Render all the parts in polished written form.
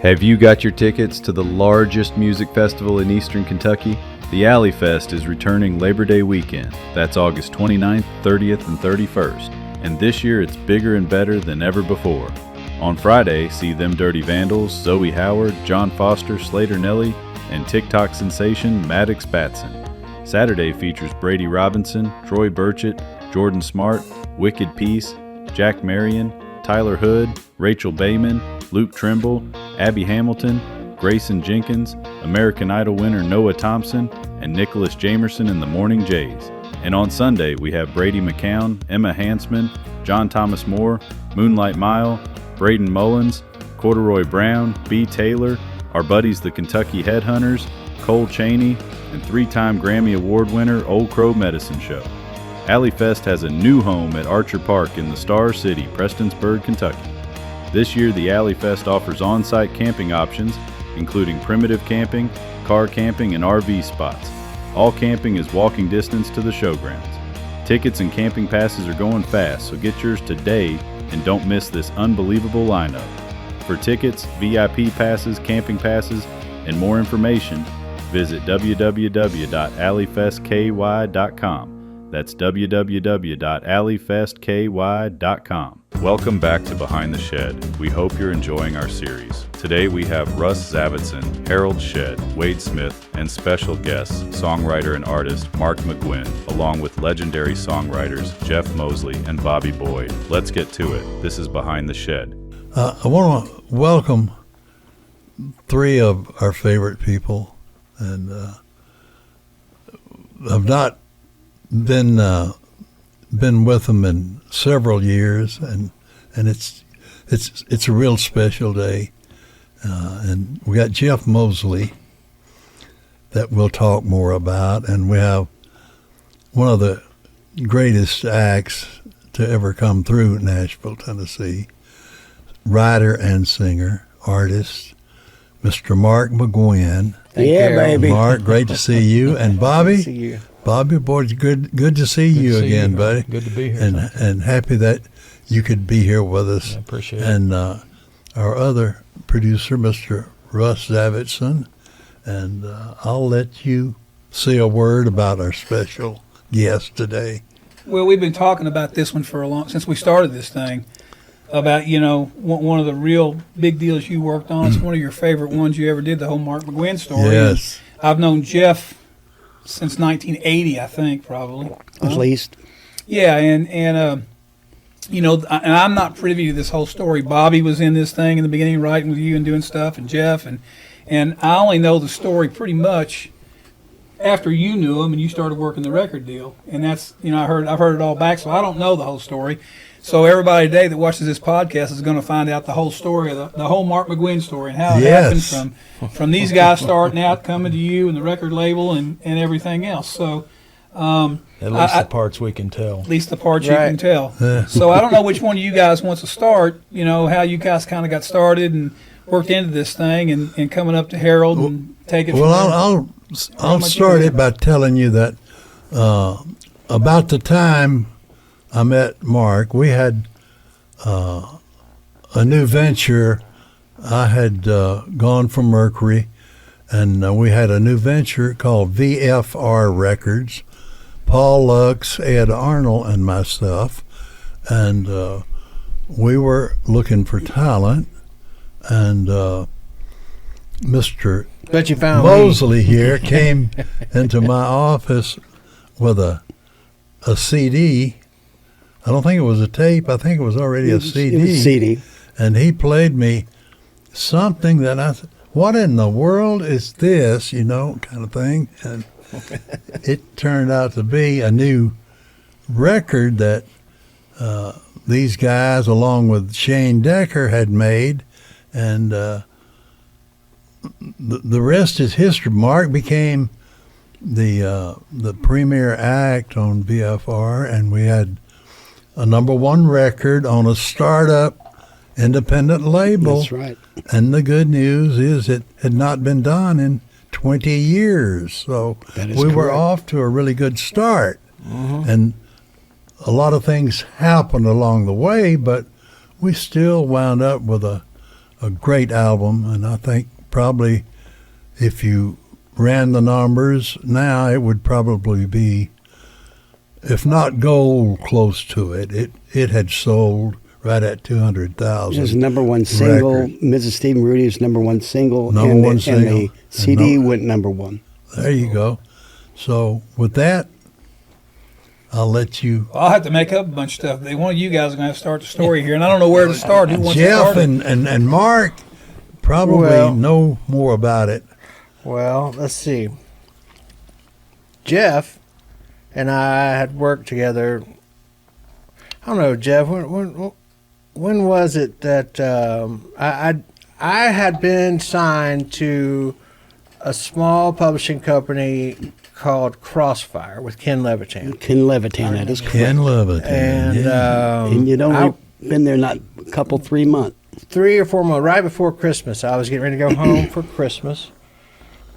Have you got your tickets to the largest music festival in Eastern Kentucky? The Alley Fest is returning Labor Day weekend. That's August 29th, 30th, and 31st. And this year it's bigger and better than ever before. On Friday, see Them Dirty Vandals, Zoe Howard, John Foster, Slater Nelly, and TikTok sensation Maddox Batson. Saturday features Brady Robinson, Troy Burchett, Jordan Smart, Wicked Peace, Jack Marion, Tyler Hood, Rachel Bayman, Luke Trimble, Abby Hamilton, Grayson Jenkins, American Idol winner Noah Thompson, and Nicholas Jamerson and the Morning Jays. And on Sunday, we have Brady McCown, Emma Hansman, John Thomas Moore, Moonlight Mile, Braden Mullins, Corduroy Brown, B. Taylor, our buddies the Kentucky Headhunters, Cole Chaney, and three-time Grammy Award winner Old Crow Medicine Show. Alley Fest has a new home at Archer Park in the Star City, Prestonsburg, Kentucky. This year, the Alley Fest offers on-site camping options, including primitive camping, car camping, and RV spots. All camping is walking distance to the showgrounds. Tickets and camping passes are going fast, so get yours today and don't miss this unbelievable lineup. For tickets, VIP passes, camping passes, and more information, visit www.alleyfestky.com. That's www.alleyfestky.com. Welcome back to Behind the Shed. We hope you're enjoying our series. Today we have Russ Zavitson, Harold Shedd, Wade Smith, and special guests, songwriter and artist Mark McGuinn, along with legendary songwriters Jeff Mosely and Bobby Boyd. Let's get to it. This is Behind the Shed. I want to welcome three of our favorite people, and I've not been with them in several years, and it's a real special day. And we got Jeff Mosely that we'll talk more about, and we have one of the greatest acts to ever come through Nashville, Tennessee, writer and singer, artist, Mr. Mark McGuinn. Baby. Mark, great to see you. And Bobby. Good to see you. Bobby, boy, good to see you again, buddy. Good to be here. And happy that you could be here with us. I appreciate it. And our other producer, Mr. Russ Zavitson. And I'll let you say a word about our special guest today. Well, we've been talking about this one for since we started this thing, about, one of the real big deals you worked on. It's one of your favorite ones you ever did, the whole Mark McGuinn story. Yes. And I've known Jeff since 1980, I think, probably. At least. Yeah, and I'm not privy to this whole story. Bobby was in this thing in the beginning, writing with you and doing stuff, and Jeff, and I only know the story pretty much after you knew him and you started working the record deal. And that's, I've heard it all back, so I don't know the whole story. So everybody today that watches this podcast is going to find out the whole story of the whole Mark McGuinn story and how it happened from these guys starting out, coming to you and the record label and everything else. So at least the parts we can tell. At least the parts you can tell. So I don't know which one of you guys wants to start, how you guys kind of got started and worked into this thing and coming up to Harold and take it from there. I'll start it by telling you that about the time I met Mark, we had a new venture. I had gone from Mercury, and we had a new venture called VFR Records. Paul Lux, Ed Arnold, and myself, and we were looking for talent, and Mr. Bet you found Mosely here came into my office with a CD. I don't think it was a tape. I think it was already a CD. It was a CD. And he played me something that I thought, what in the world is this, kind of thing. And it turned out to be a new record that these guys, along with Shane Decker, had made. And the rest is history. Mark became the premier act on VFR, and we had a #1 record on a startup independent label. That's right. And the good news is it had not been done in 20 years. So we were off to a really good start. And a lot of things happened along the way, but we still wound up with a a great album, and I think probably if you ran the numbers now, it would probably be, if not gold, close to it. It had sold right at 200,000. It was number one single. record. Mrs. Stephen Rudy was number one single. Number and one the, single. And the CD went number one. There you go. So with that, I'll let you. I'll have to make up a bunch of stuff. One of you guys are going to have to start the story here, and I don't know where to start. Who wants to Jeff start? and Mark probably know more about it. Well, let's see. Jeff and I had worked together. I don't know, Jeff. When was it that I had been signed to a small publishing company called Crossfire with Ken Levitan. Ken Levitan, that is correct. Ken Levitan. And And you'd only been there not a couple, 3 months. 3 or 4 months, right before Christmas. I was getting ready to go home for Christmas.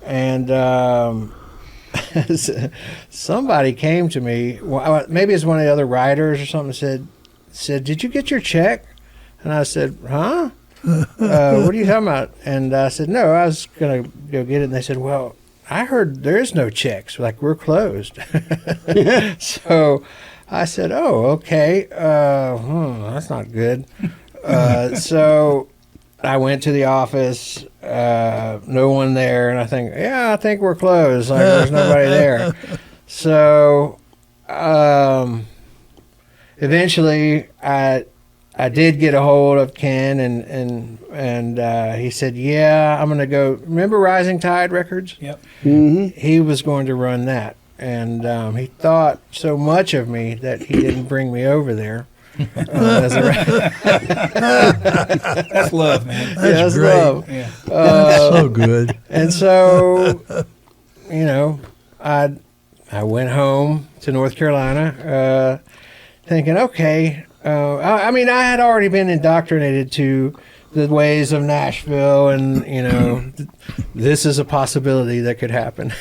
And somebody came to me, maybe it's one of the other writers or something, said, "Did you get your check?" And I said, "Huh? What are you talking about?" And I said, "No, I was going to go get it." And they said, "Well, I heard there is no checks, like we're closed." So I said, "Oh, okay. That's not good." So I went to the office, no one there, and I think we're closed. Like there's nobody there. So eventually I did get a hold of Ken, and he said, "Yeah, I'm going to go." Remember Rising Tide Records? Yep. Mm-hmm. He was going to run that, and he thought so much of me that he didn't bring me over there. That's love, man. That's great. Love. Yeah. That's so good. And so, I went home to North Carolina, thinking, okay. I mean, I had already been indoctrinated to the ways of Nashville, and this is a possibility that could happen.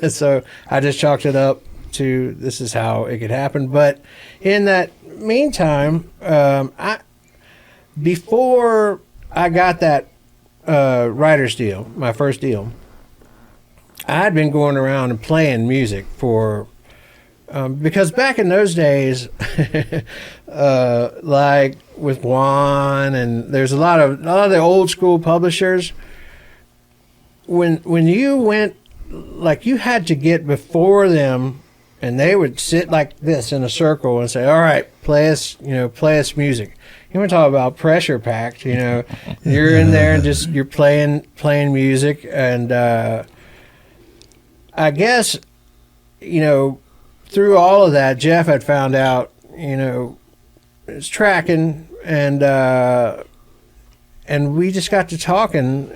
So I just chalked it up to this is how it could happen. But in that meantime, before I got that writer's deal, my first deal, I had been going around and playing music for. Because back in those days, like with Juan, and there's a lot of the old school publishers. When you went, like you had to get before them, and they would sit like this in a circle and say, "All right, play us music." You want to talk about pressure packed? You're in there and just you're playing music, and I guess through all of that, Jeff had found out, it's tracking, and we just got to talking.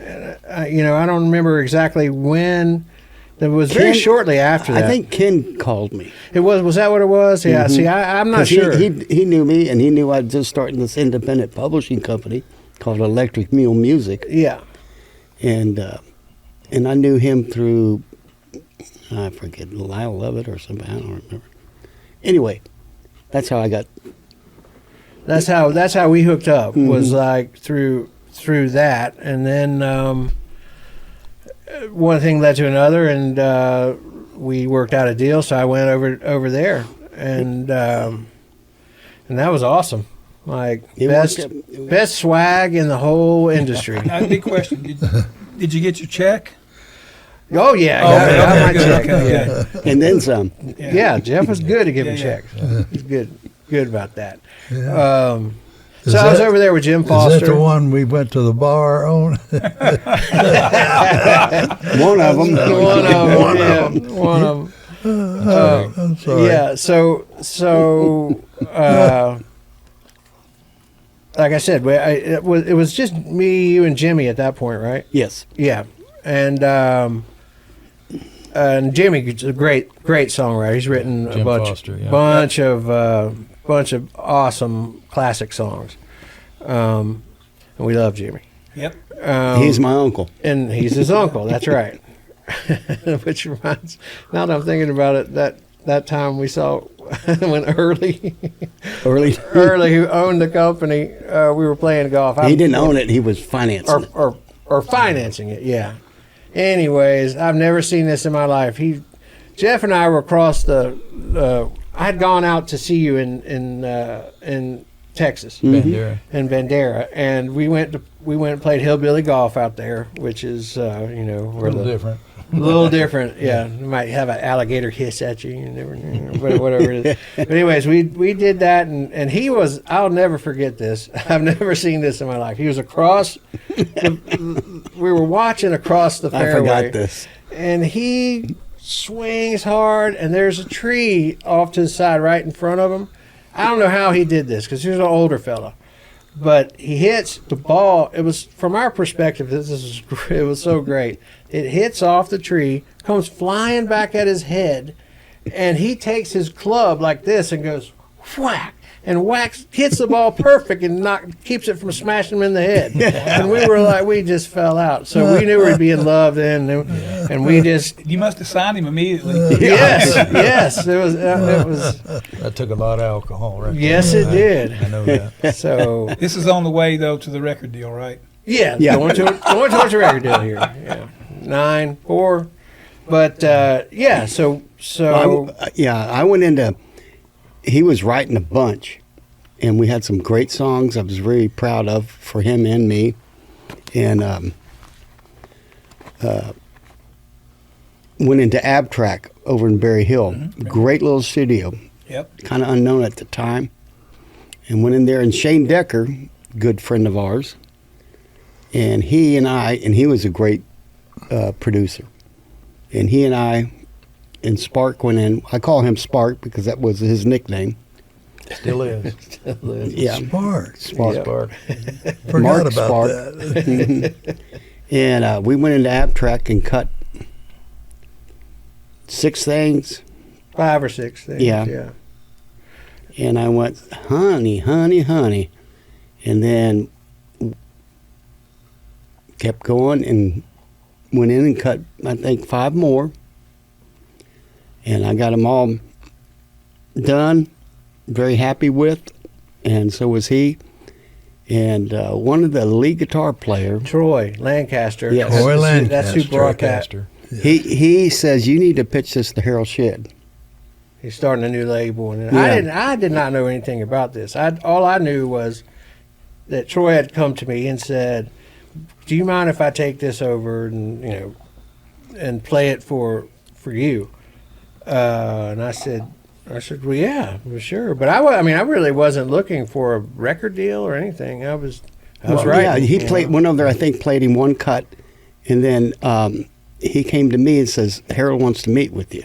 I don't remember exactly when. It was very shortly after that. I think Ken called me. Was that what it was? Yeah. Mm-hmm. See, I'm not sure. He knew me, and he knew I was just starting this independent publishing company called Electric Mule Music. Yeah. And I knew him through. I forget, Lyle Lovett or something. I don't remember. Anyway, that's how I got. That's how we hooked up. Mm-hmm. Was like through that, and then one thing led to another, and we worked out a deal. So I went over there, and that was awesome. Like best swag in the whole industry. Big question. Did you get your check? Oh yeah, okay, got my good, check. okay, Yeah. And then some. Yeah, Jeff was good at giving checks. He's good about that. So I was over there with Jim Foster. Is that the one we went to the bar on? One of them. One of them. I'm sorry. Yeah. So like I said, it was just me, you, and Jimmy at that point, right? Yes. Yeah, and Jimmy's a great songwriter. He's written Jim a Foster, yeah. bunch of awesome classic songs, and we love Jimmy. Yep. He's my uncle. And he's his uncle. That's right. Which reminds, now that I'm thinking about it, that time we saw when Early, Early. who owned the company, we were playing golf. He didn't own it. He was financing it. Or financing it, yeah. Anyways, I've never seen this in my life. Jeff and I were across I had gone out to see you in Texas, Bandera. in Bandera, and we went and played hillbilly golf out there, which is A little different. a little different. Yeah, you might have an alligator hiss at you. You never know, whatever it is. But anyways, we did that, and he was. I'll never forget this. I've never seen this in my life. He was across. We were watching across the fairway. I forgot this. And he swings hard, and there's a tree off to the side right in front of him. I don't know how he did this because he was an older fella, but he hits the ball. It was, from our perspective, it was so great. It hits off the tree, comes flying back at his head, and he takes his club like this and goes whack. And hits the ball perfect and keeps it from smashing him in the head. And we were like, we just fell out. So we knew we'd be in love then, and we just. You must have signed him immediately. Yes, it was. That took a lot of alcohol, right? Yes, it did. I know that. So This is on the way though to the record deal, right? yeah, going towards a record deal here. Yeah, 9-4, but yeah. So I went into. He was writing a bunch, and we had some great songs I was very proud of for him and me. And went into Abtract over in Berry Hill. Great little studio. Yep. Kind of unknown at the time. And went in there, and Shane Decker, good friend of ours, and he was a great producer. And he and I and Spark went in. I call him Spark because that was his nickname. Still is. Yeah. Spark. Spark. Spark. Forgot Mark about Spark. that. And we went into Abtract and cut 6 things. 5 or 6 things. Yeah. And I went, honey, honey, honey. And then kept going and went in and cut, I think, 5 more. And I got them all done, very happy with, and so was he. And one of the lead guitar player, Troy Lancaster. Yes. Troy Lancaster. That's who brought that. Caster. he says, you need to pitch this to Harold Shedd. He's starting a new label, and Yeah. I did not know anything about this. All I knew was that Troy had come to me and said, "Do you mind if I take this over and and play it for you?" And I said, well, yeah, well, sure. But I really wasn't looking for a record deal or anything. I was right. Yeah, he went over there, I think, played him 1 cut, and then he came to me and says, Harold wants to meet with you.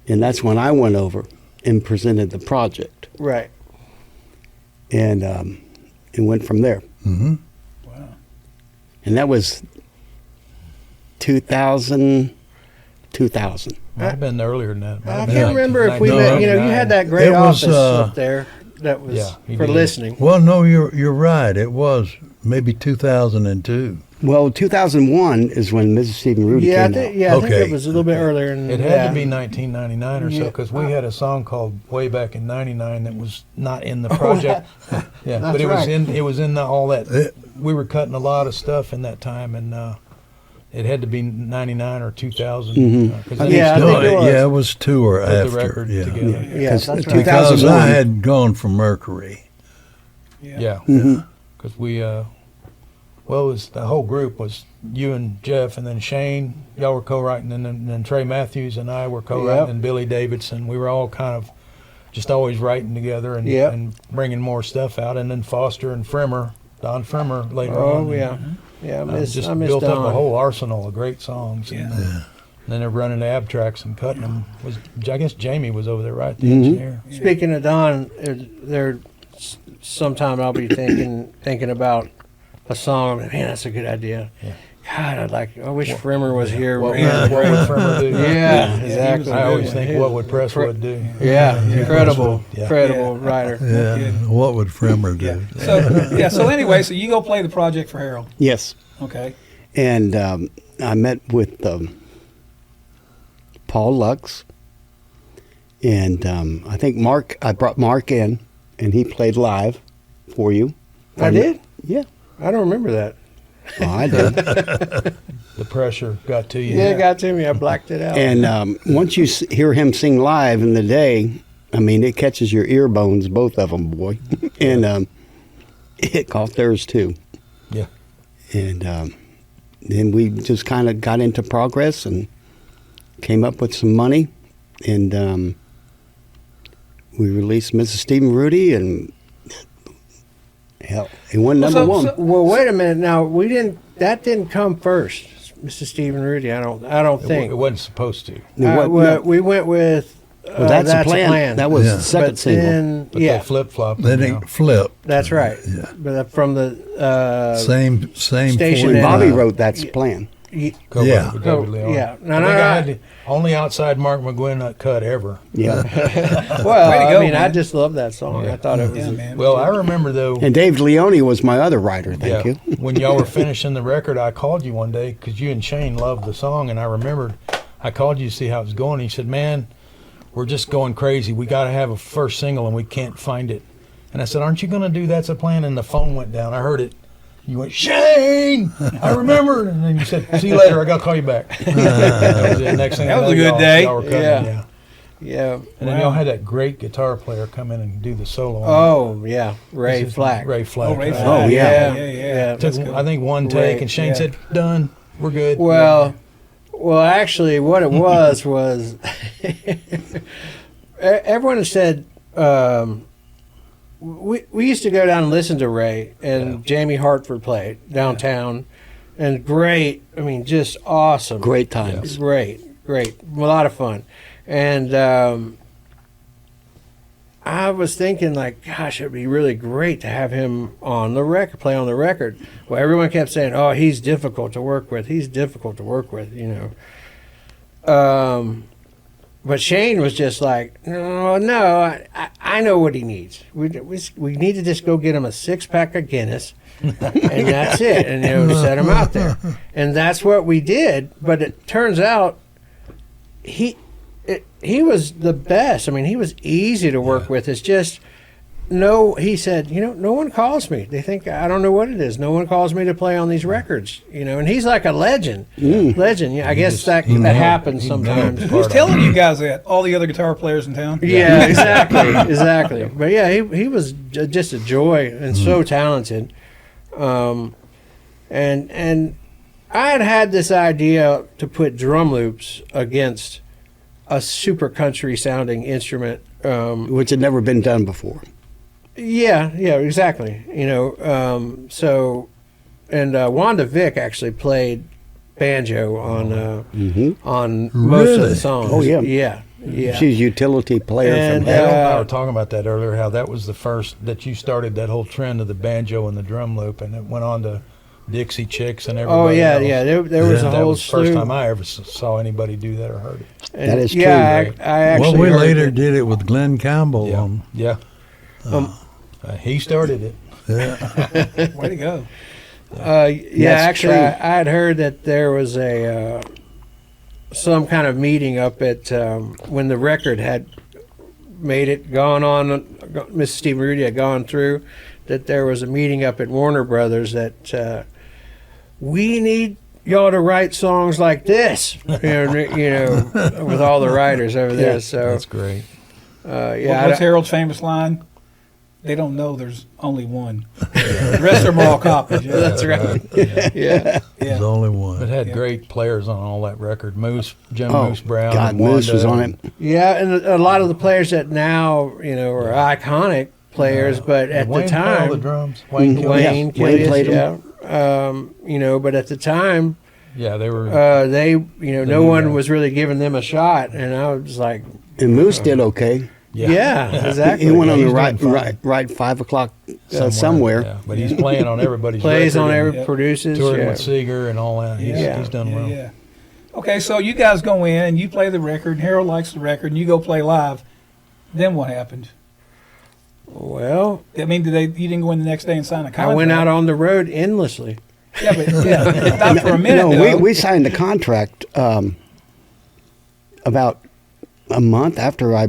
And that's when I went over and presented the project. Right. And it went from there. Mm-hmm. Wow. And that was 2000. Might have been earlier than that. I can't remember if we No, met. You had that great it was, office up there that was Yeah, for did. listening. Well, no, you're right. It was maybe 2002. Well, 2001 is when Mrs. and Rudy Yeah, I came think, out. yeah, I think Okay. it was a little bit earlier. It had to be 1999 or so Yeah. because we had a song called "Way Back in '99" that was not in the project. Yeah, That's but it was right. in all that. It- We were cutting a lot of stuff in that time, and it had to be '99 or 2000. Mhm. 'Cause I they think Yeah, I still think it was. Yeah, it was 2 or put the after. record Yeah. together. Yeah, Because that's right. 2000 Because 2001. I had gone from Mercury. Yeah, Mhm. because we, well, it was the whole group was you and Jeff, and then Shane, y'all were co-writing, and then Trey Matthews and I were co-writing, Yep. and Billy Davidson. We were all kind of just always writing together and, Yep. and bringing more stuff out, and then Foster and Fremer, Don Fremer later on. Oh yeah, yeah. I miss just Don. built up a whole arsenal of great songs. Yeah. And, and then they're running the Abtracts and cutting them. I guess Jamie was over there, right? The Mhm. engineer. Speaking of Don, there sometime I'll be thinking about a song. Man, that's a good idea. Yeah. God, I wish Fremer was here. What, man. what would Fremer do? Yeah, he was exactly. a I always good think, one. what would Presswood do? Yeah, incredible, Yeah. incredible writer. Yeah. kidding. What would Fremer do? So anyway, so you go play the project for Harold. Yes. Okay. And I met with Paul Lux And I think I brought Mark in, and he played live for you. I did? Yeah. I don't remember that. Oh, I did. The pressure got to you. Yeah, it got to me. I blacked it out. And once you hear him sing live in the day, I mean, it catches your ear bones, both of them, boy. And it caught theirs, too. Yeah. And then we just kind of got into progress and came up with some money. And we released Mrs. Stephen Rudy, and hell, it went number one. Well, wait a minute. Now that didn't come first, Mr. Stephen Rudy. I don't think It wasn't supposed to. we went with. Well, that's a plan. That was the second single. Then, But yeah, they flip-flopped. Then it flipped. that's right. Yeah. But from the Same station point. and- Bobby wrote that's the plan. Covered Yeah. with David Leon. yeah. I think I had the only outside Mark McGuinn cut ever. Yeah. Well, Way to go, I mean, I man. just love that song. Yeah. I thought it was. Yeah, man. Well, I remember though. And Dave Leone was my other writer. Thank you. When y'all were finishing the record, I called you one day because you and Shane loved the song, and I remembered I called you to see how it was going. And you said, "Man, we're just going crazy. We got to have a first single, and we can't find it." And I said, "Aren't you going to do That's a Plan?" And the phone went down. I heard it. You went, "Shane, I remember." And then you said, "See you later. I got to call you back." That was the next thing. That I was know, a good y'all- day. y'all were cutting, Yeah. yeah. Yeah. And then y'all had that great guitar player come in and do the solo. on it. Oh yeah, Ray This is Flack. Ray Flack. Oh, Ray right. Flack. Oh, yeah. Yeah. Took, I think, one take, Ray, and Shane yeah. said, "Done. We're good." Well, actually, what it was everyone said we used to go down and listen to Ray and Jamie Hartford play downtown, and great. I mean, just awesome. Great times. Great, a lot of fun, and I was thinking, like, gosh, it'd be really great to have him on the record, play on the record. Well, everyone kept saying, "Oh, he's difficult to work with. He's difficult to work with," you know. But Shane was just like, no, I know what he needs. We need to just go get him a 6-pack of Guinness, and that's it. And set him out there, and that's what we did. But it turns out he was the best. I mean, he was easy to work with. It's just he said, no one calls me. They think I don't know what it is. No one calls me to play on these records, and he's like a legend. Legend. Yeah, I guess that happens sometimes. Who's telling you guys that? All the other guitar players in town? Yeah, exactly. But yeah, he was just a joy and so talented. And I had this idea to put drum loops against a super country sounding instrument, Which had never been done before. Yeah, exactly. So, and Wanda Vick actually played banjo on most of the Really? songs. Oh, yeah. Yeah. She's a utility player And, from Harold hell. and I were talking about that earlier, how that was the first that you started that whole trend of the banjo and the drum loop, and it went on to Dixie Chicks and everybody Oh yeah, else. yeah. There was a That whole was the first slew. time I ever saw anybody do that or heard it. And, That is yeah, true, I actually Well, we heard later it. did it with Glenn Campbell. Yeah. He started it. Way to go. Yes, Actually, true. I had heard that there was a some kind of meeting up at when the record had made it, gone on. Mrs. Stephen Rudy had gone through. That there was a meeting up at Warner Brothers that we need y'all to write songs like this, with all the writers over there. So That's great. What's Harold's famous line? They don't know there's only one. The rest of them are all copies. Yeah. that's right. Yeah. There's only It one. had great players on all that record. Jim Oh, Moose Brown. God, and Moose was Wanda. on it. Yeah, and a lot of the players that now are iconic players, but at Wayne the played all time, the drums. Wayne Killian. Wayne Yeah, Killian, Wayne played 'em. but at the time, Yeah, they were. no one was really giving them a shot, and I was like, And Moose did okay. yeah, exactly. He went on He's the doing fine. right 5 o'clock somewhere. Yeah, but he's playing on everybody's Plays record on and every produces. touring Yeah. with Seeger and all that. He's done well. Yeah. Okay, so you guys go in and you play the record. And Harold likes the record, and you go play live. Then what happened? Well, I mean, you didn't go in the next day and sign a contract? I went out on the road endlessly. Yeah, but not for a minute. No, though. we signed the contract about a month after I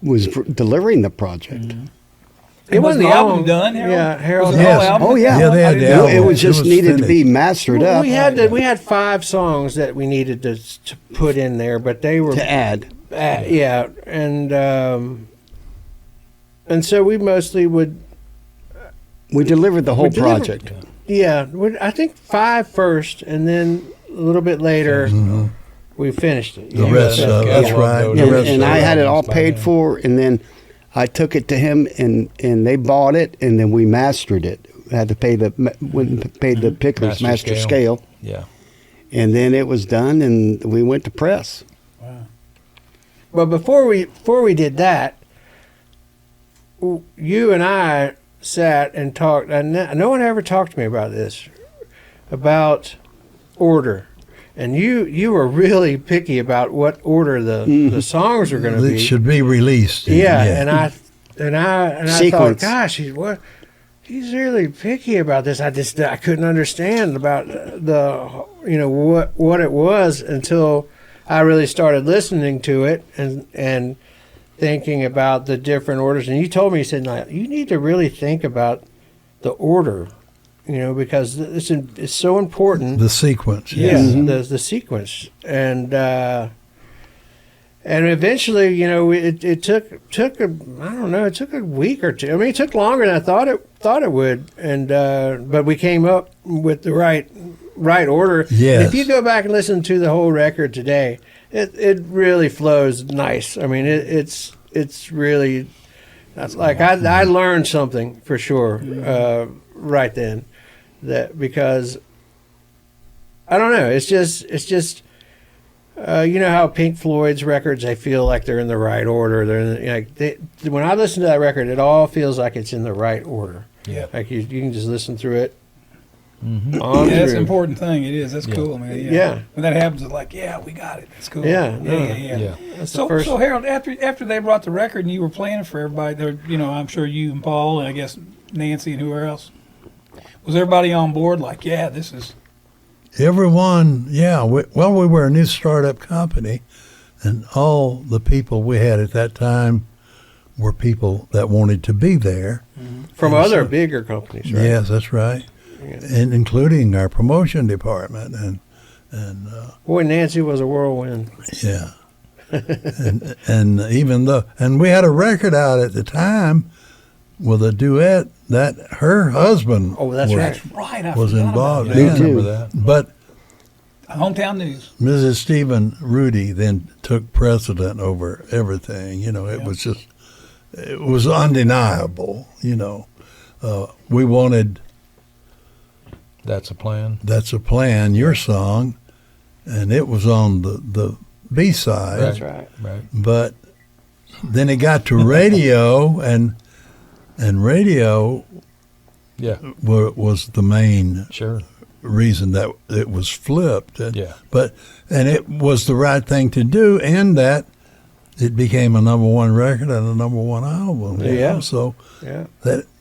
was delivering the project. Mm-hmm. It was wasn't the album long. done, Harold? Yeah, Harold. Was the whole Yes. album Oh, yeah. Yeah, they had I the didn't know album. It that. was just needed to be finished. mastered Well, up we had 5 songs that we needed to put in there, but they were to add. yeah, and so we mostly would. We delivered the whole We delivered- project. Yeah, I think 5 first, and then a little bit later we finished it. The Yeah. rest Yeah. of that's Yeah. right. And- The And, rest and of I it. had it all albums by paid then. for, and then I took it to him, and they bought it, and then we mastered it. I had to pay paid the pickers master scale, Yeah. and then it was done, and we went to press. But before we did that, you and I sat and talked, and no one ever talked to me about this, about order. And you were really picky about what order the songs were going to It be. should be released. Yeah, and I thought, Sequence. gosh, he's really picky about this. I couldn't understand about what it was until I really started listening to it and thinking about the different orders. And you told me, you said, "Now, you need to really think about the order, because it's so important." the sequence. Yes, the sequence, and eventually, it took it took a week or two. I mean, it took longer than I thought it would, and but we came up with the right order. Yes. And if you go back and listen to the whole record today, it really flows nice. I mean, it's really like I learned something for sure right then, that because I don't know, it's just how Pink Floyd's records, they feel like they're in the right order. When I listen to that record, it all feels like it's in the right order. Yeah. Like you can just listen through it. Mm-hmm. On Yeah, that's an through. important thing. It is. That's Yeah. cool, man. Yeah. When that happens, it's like, yeah, we got it. That's cool. Yeah, no. Yeah. That's the So, first. so Harold, after they brought the record and you were playing it for everybody, there, I'm sure you and Paul and I guess Nancy and whoever else, was everybody on board? Like, yeah, this is. Everyone, yeah. We were a new startup company, and all the people we had at that time were people that wanted to be there. From and other so- bigger companies, right? Yes, that's right, and including our promotion department, and Boy, Nancy was a whirlwind. yeah, and even though, and we had a record out at the time with a duet that her husband Oh, that's was, right. That's right. I was forgot involved about in. Me that. too. Remember that. But Hometown News. Mrs. Stephen Rudy then took precedent over everything. It Yeah. was just, it was undeniable. We wanted That's a plan. That's a Plan, your song, and it was on the B side. That's right. Right. But then it got to radio, and radio Yeah. was the main Sure. reason that it was flipped. Yeah. And it was the right thing to do, and that it became a number one record and a number one album. Yeah. So Yeah.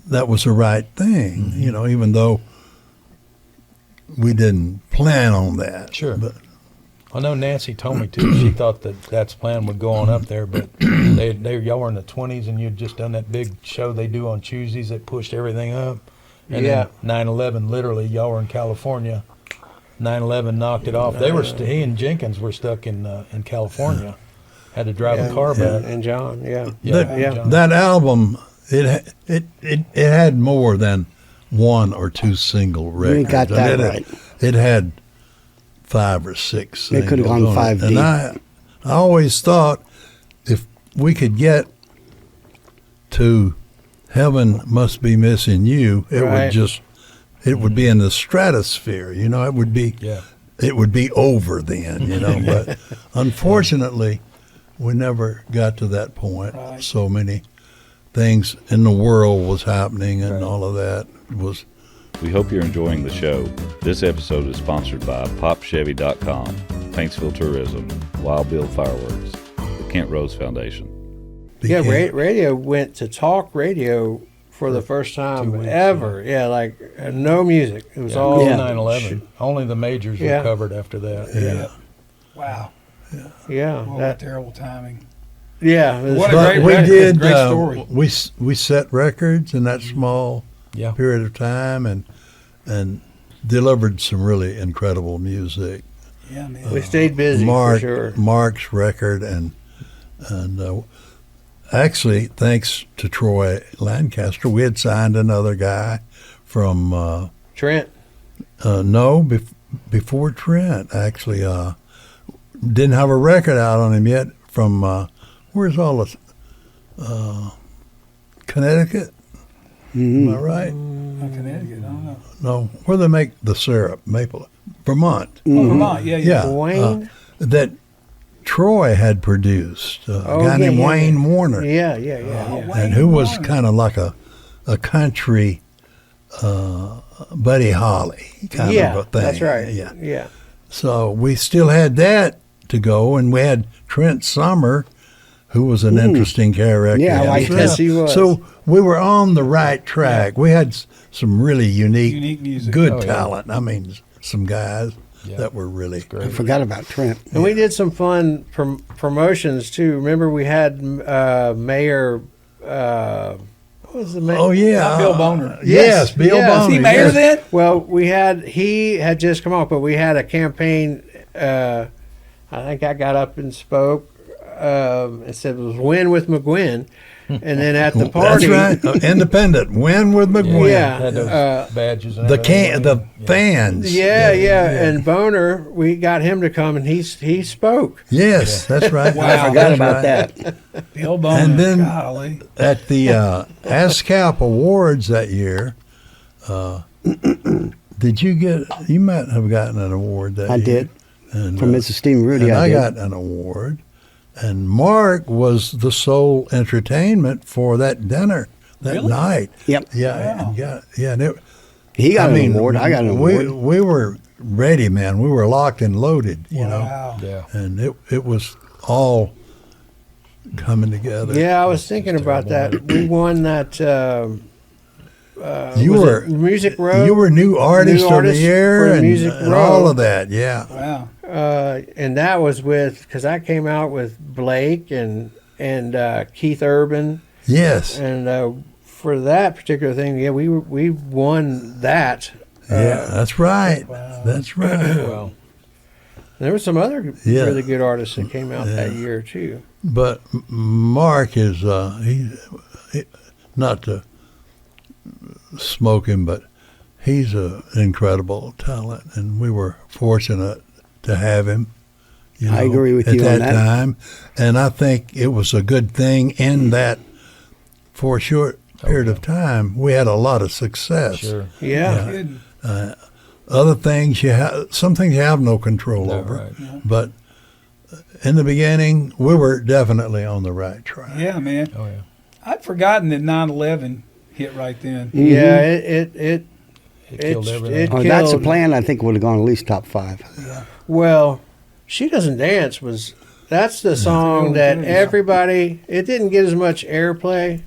that was the right thing, even though we didn't plan on that. Sure. But I know Nancy told me too. She thought that's plan would go on up there, but y'all were in the 20s and you'd just done that big show they do on Tuesdays that pushed everything up. And Yeah. then 9/11, literally, y'all were in California. 9/11 knocked it off. They were he and Jenkins were stuck in California. Had to drive a car back. And John, yeah. Yeah, John. that album, it had more than one or two single records. got that And right. It had 5 or 6 It could have singles gone on it. 5 deep. And I always thought if we could get to Heaven Must Be Missing You, it Right. would be in the stratosphere. It would be Yeah. it would be over then. But unfortunately, we never got to that point. Right. So many things in the world was happening, and Right. all of that was. We hope you're enjoying the show. This episode is sponsored by PopChevy.com, Paintsville Tourism, Wild Bill Fireworks, the Kent Rose Foundation. Yeah, became- radio went to talk radio for the first 2 time weeks, ever. Yeah, like no music. It was Yeah. all. Yeah. 9/11. Only the majors Yeah. were covered after that. Yeah. Wow. Yeah, What that, terrible timing. yeah. it was- What a But great we record, did. great story. We set records in that small Yeah. period of time, and delivered some really incredible music. Yeah, man. we stayed busy Mark, for sure. Mark's record, and actually, thanks to Troy Lancaster, we had signed another guy from Trent. before Trent. Actually, didn't have a record out on him yet. From where's all this? Connecticut. Am I right? Connecticut, I don't know. No, where they make the syrup, maple, Vermont. Oh, Vermont, yeah, yeah. Yeah, Wayne? that Troy had produced. A Oh, guy yeah, named yeah, Wayne Warner, Yeah, yeah. Oh, and who was Warner. kind of like a country Buddy Holly kind Yeah, of a thing. that's right. Yeah. Yeah. So we still had that to go, and we had Trent Summer, who was an interesting character. Yeah, I like himself. Yes, he was. So we were on the right track. We had some really unique music. good Oh, yeah. talent. I mean, some guys Yeah. that were really I forgot about Trent. And we did some fun promotions too. Remember, we had Mayor. What was the mayor? Oh yeah, Not Bill Boner. Yes, Bill yes. Boner. Is he mayor yes. then? Well, he had just come off, but we had a campaign. I think I got up and spoke and said it was "Win with McGuinn," and then at the party, That's right. Independent. Win with McGuinn. Yeah. Had those badges and The everything. the fans. yeah, and Boner, we got him to come, and he spoke. Yes, that's right. Wow. I forgot That's about right. that. Bill Boner. And then- Golly. At the ASCAP Awards that year, did you get? You might have gotten an award that I year. did. And, From Mrs. Steve Rudy, and I I did. got an award. And Mark was the sole entertainment for that dinner that Really? night. Yep. Yeah, Wow. yeah. And He got an award. I got an award. We were ready, man. We were locked and loaded, you know. Wow. Yeah. And it was all coming together. Yeah, I was thinking about that. We won that. You was were it Music Row. You were new artist of the artist year for and, Music and Row. all of that. Yeah. Wow. And that was because I came out with Blake and Keith Urban, Yes. and for that particular thing, yeah, we won that. Yeah. That's right. Wow. That's right. Well, There were some other Yeah. really good artists that came out that Yeah. year too. But Mark is he not to smoke him, but he's an incredible talent, and we were fortunate to have him. You know, I agree with at you that on that. time, and I think it was a good thing in that for a short period of time we had a lot of success. sure. Yeah, Kidding. Other things some things you have no control No, over, right. but in the beginning we were definitely on the right track. Yeah, man. Oh, yeah. I'd forgotten that 9/11 hit right then. yeah. It It killed It's- everything. it- Oh, that's a killed. plan. I think would have gone at least top 5. Well, She Doesn't Dance that's the song that everybody. It didn't get as much airplay.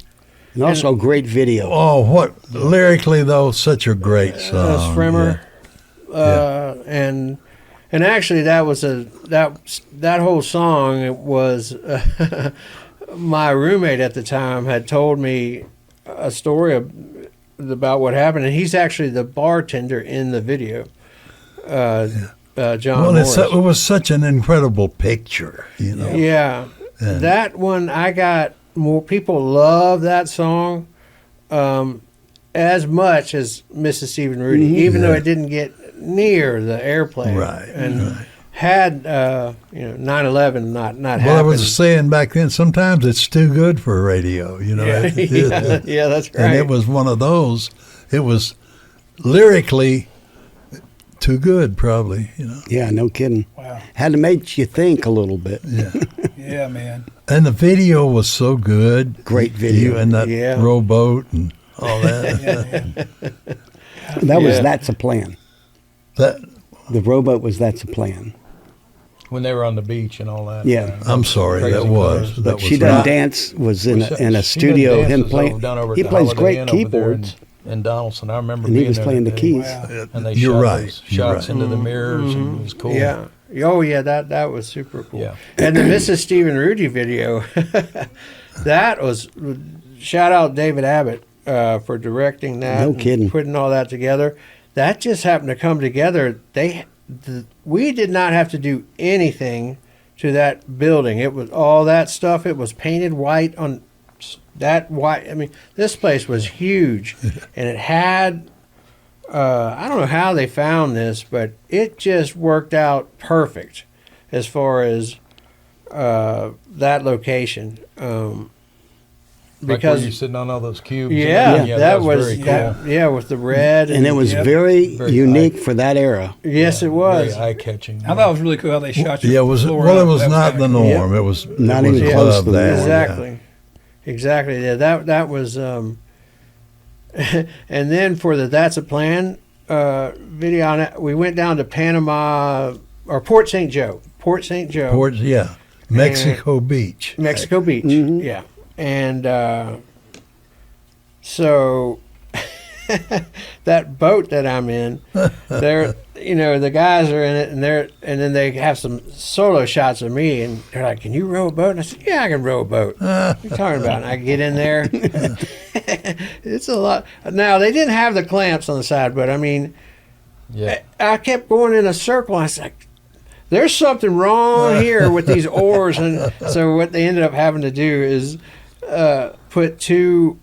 And also great video. Oh, what lyrically though, such a great song. Frimmer. And actually that was that whole song, it was my roommate at the time had told me a story about what happened, and he's actually the bartender in the video. John Well, Morris. it was such an incredible picture, you know. Yeah. And- That one, I got more people love that song as much as Mrs. Stephen Rudy, even though Yeah. it didn't get near the airplay. Right, And right. had 9/11 not Well, there happened. was a saying back then, sometimes it's too good for radio, you know. yeah, yeah, that's right. And it was one of those. It was lyrically too good, probably, you know. Yeah, no kidding. Wow. Had to make you think a little bit. Yeah. Yeah, man. And the video was so good. Great video. You and that Yeah. rowboat and all that. That was Yeah. That's a Plan. that The rowboat was That's a Plan. When they were on the beach and all that. Yeah. I'm sorry, Crazy that was. cars. That But was She Doesn't right. Dance was in We saw- a She studio. Doesn't Him Dance was playing. down over at He the plays Holiday great Inn over there keyboards, in Donaldson. I remember and he being was there playing the that day. keys. Wow. And they You're shot right. those You're shots right. into the mirrors, and it was cool. Yeah, Oh yeah, that was super cool. Yeah. And the Mrs. Steve and Rudy video, that was, shout out David Abbott for directing that. No and kidding. putting all that together. That just happened to come together. We did not have to do anything to that building. It was all that stuff. It was painted white on that white. I mean, this place was huge, and it had. I don't know how they found this, but it just worked out perfect as far as that location. Like Because where you're sitting on all those cubes. yeah, that was very cool. yeah, with the red And it was Yep. very, Very unique eye- for that era. yes, it was. Very eye-catching. I thought it was really cool how they shot you. Yeah, it was. Well, it was not the norm. It was Not it was even close above to the that. norm. Exactly. Exactly. Yeah, that was and then for the That's a Plan video on it, we went down to Panama or Port St. Joe. Port St. Joe. Towards Mexico Beach. Mexico Beach. Mhm. Yeah. And so that boat that I'm in, they're the guys are in it, and then they have some solo shots of me, and they're like, "Can you row a boat?" And I said, "Yeah, I can row a boat." What are you talking about? And I get in there. It's a lot. Now they didn't have the clamps on the side, but I mean, Yeah. I kept going in a circle. I was like, there's something wrong here with these oars. And so what they ended up having to do is put two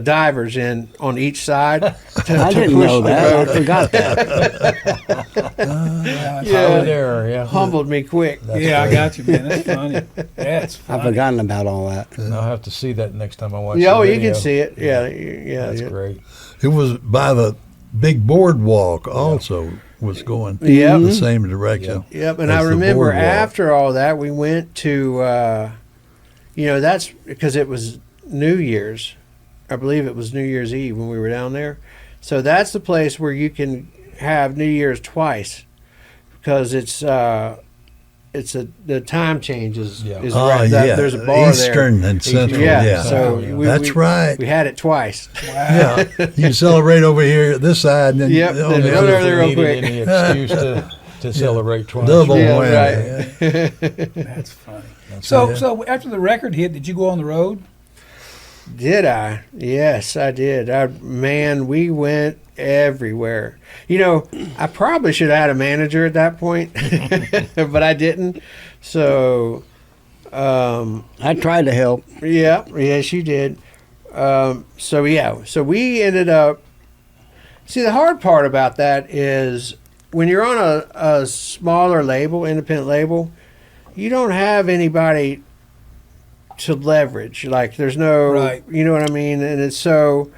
divers in on each side. I didn't know that. I forgot that. Trial and error, yeah. Humbled me quick. That's Yeah, I great. got you, man. That's funny. That's I've funny. forgotten about all that. I'll have to see that next time I watch Yeah, the oh, you video. can see it. Yeah. That's great. It was by the big boardwalk. Also was going Yep. the same direction. Yep, and as I the remember boardwalk. after all that, we went to, that's because it was New Year's. I believe it was New Year's Eve when we were down there. So that's the place where you can have New Year's twice because the time change is Yeah. Oh right. yeah, There's a bar Eastern there. and Central. Yeah, Yeah, so that's right. We had it twice. Yeah, you celebrate over here this side, and then Yep, over then there. go there real Needed quick. any excuse to celebrate twice. Double Yeah, whammy. That's funny. So after the record hit, did you go on the road? Did I? Yes, I did. We went everywhere. I probably should have had a manager at that point, but I didn't. So, I tried to help. yeah, yes, you did. So we ended up. See, the hard part about that is when you're on a smaller label, independent label, you don't have anybody to leverage. Like, there's no, Right. you know what I mean? And it's so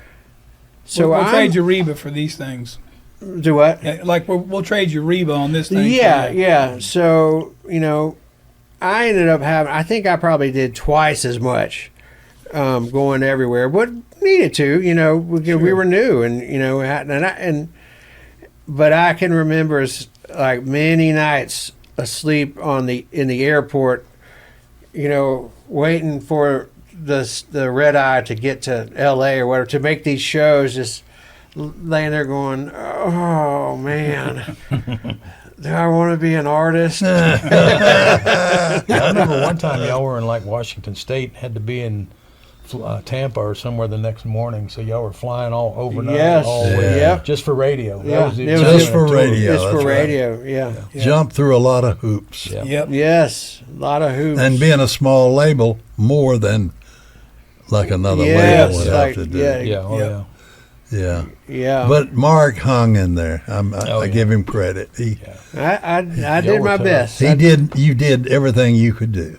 we'll I trade you Reba for these things. do what? Yeah, like we'll trade you Reba on this thing. Yeah. So, I ended up I think I probably did twice as much going everywhere, but needed to, we were new but I can remember like many nights asleep in the airport, waiting for the red eye to get to LA or whatever to make these shows, just laying there going, oh man, do I want to be an artist? I remember one time y'all were in like Washington State, had to be in Tampa or somewhere the next morning, so y'all were flying all overnight, Yes. all the way, Yep. just for radio. That Yeah. was the It was extent just of the for tour. radio. It's that's for right. radio, yeah. Jump through a lot of hoops, Yeah. Yep. Yes, a lot of hoops. and being a small label more than like another Yes, label would like, have to do. yeah. Yeah, oh Yep. Yeah. Yeah, But Mark hung in there. I yeah. give him credit. I Y'all did were my tough. best. You did everything you could do.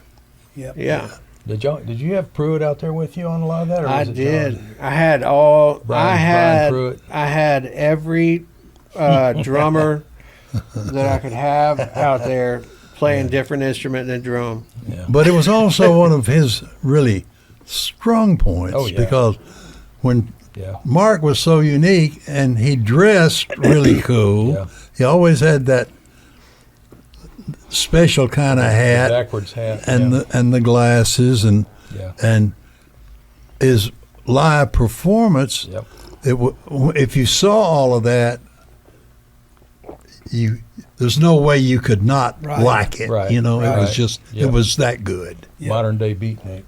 Yep. Yeah, Did you have Pruitt out there with you on a lot of that? Or I was it did. John? I had all. Brian Pruitt. I had every drummer that I could have out there playing different instrument than drum. Yeah. But it was also one of his really strong points Oh, yeah. because when Yeah. Mark was so unique and he dressed really cool, Yeah. he always had that special kind of The hat backwards hat. and the glasses and his live performance. Yep. If you saw all of that, there's no way you could not Right. like it. Right. You know, it was Right. just Yep. it was that good. Modern day beatnik.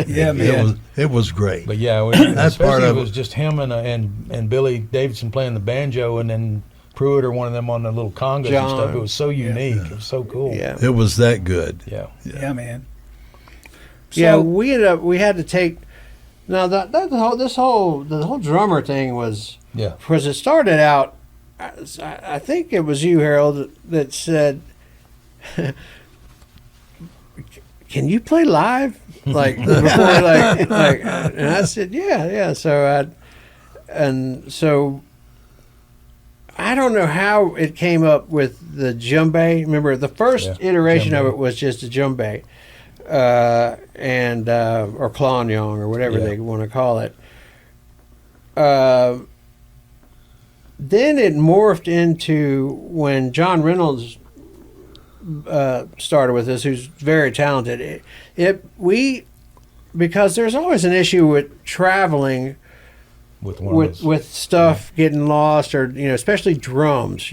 Yeah, man. It was great. But yeah, That's part especially of it was just him and Billy Davidson playing the banjo, and then Pruitt or one of them on the little congas and John. stuff. It was so unique. It was so cool. Yeah. It was that good. Yeah. Yeah, man. Yeah, So- we had to take. Now the whole drummer thing was Yeah. because it started out. I think it was you, Harold, that said, "Can you play live?" Like before, like, and I said, "Yeah." So I don't know how it came up with the djembe. Remember, the first Yeah, iteration of djembe. it was just a djembe, and or klanyong or whatever Yeah. they want to call it. Then it morphed into when John Reynolds started with us, who's very talented. Because there's always an issue with traveling With one of those. with stuff getting lost, or especially drums.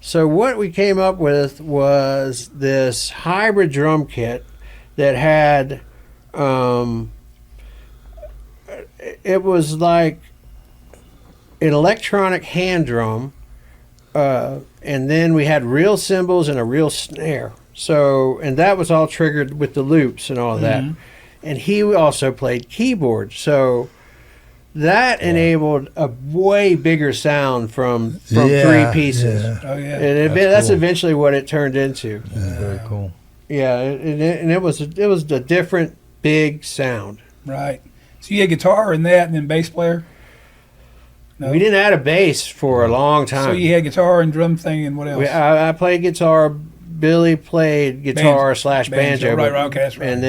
So what we came up with was this hybrid drum kit that had it was like an electronic hand drum, and then we had real cymbals and a real snare. So, and that was all triggered with the loops and all of that. And he also played keyboard, so that enabled a way bigger sound from three pieces. Yeah. Oh yeah. And that's cool. eventually what it turned into. Very cool. Yeah, and it was a different big sound. Right. So you had guitar in that, and then bass player. No. We didn't add a bass for a long time. So you had guitar and drum thing, and what else? I played guitar. Billy played guitar / banjo. Right. Okay, that's right. And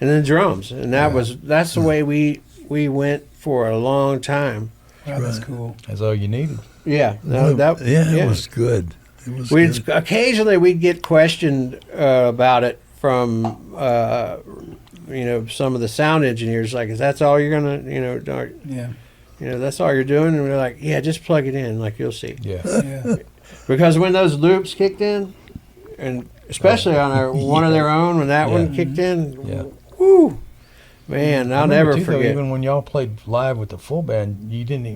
then drums, and that's the way we went for a long time. Wow, that's cool. That's all you needed. Yeah, It was good. It was good. Occasionally we'd get questioned about it from some of the sound engineers, like, is that all you're gonna Yeah. that's all you're doing? And we're like, yeah, just plug it in, like, you'll see. Yeah. Yeah. Because when those loops kicked in, and especially on one of their own, when that one kicked in, Yeah. woo, man, I'll I remember, never too, though, forget. even when y'all played live with the full band, y'all didn't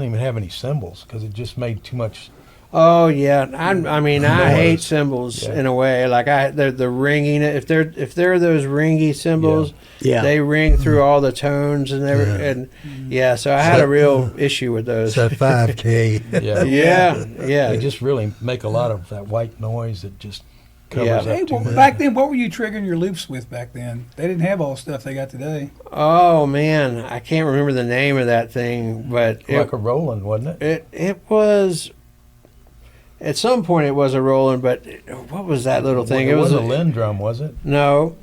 even have any cymbals because it just made too much. Oh yeah, I mean, I Noise. hate cymbals Yeah. in a way. Like the ringing. If they're those ringy cymbals, Yeah. they ring through all the tones and everything. And so I had a real issue with those. It's that 5K. Yeah. Yeah. They just really make a lot of that white noise that just covers Yeah. up Hey, too well, much. back then, what were you triggering your loops with back then? They didn't have all the stuff they got today. Oh man, I can't remember the name of that thing, but Like a Roland, wasn't it? it was. At some point, it was a Roland, but what was that little thing? It was a a Lynn drum, was it? No,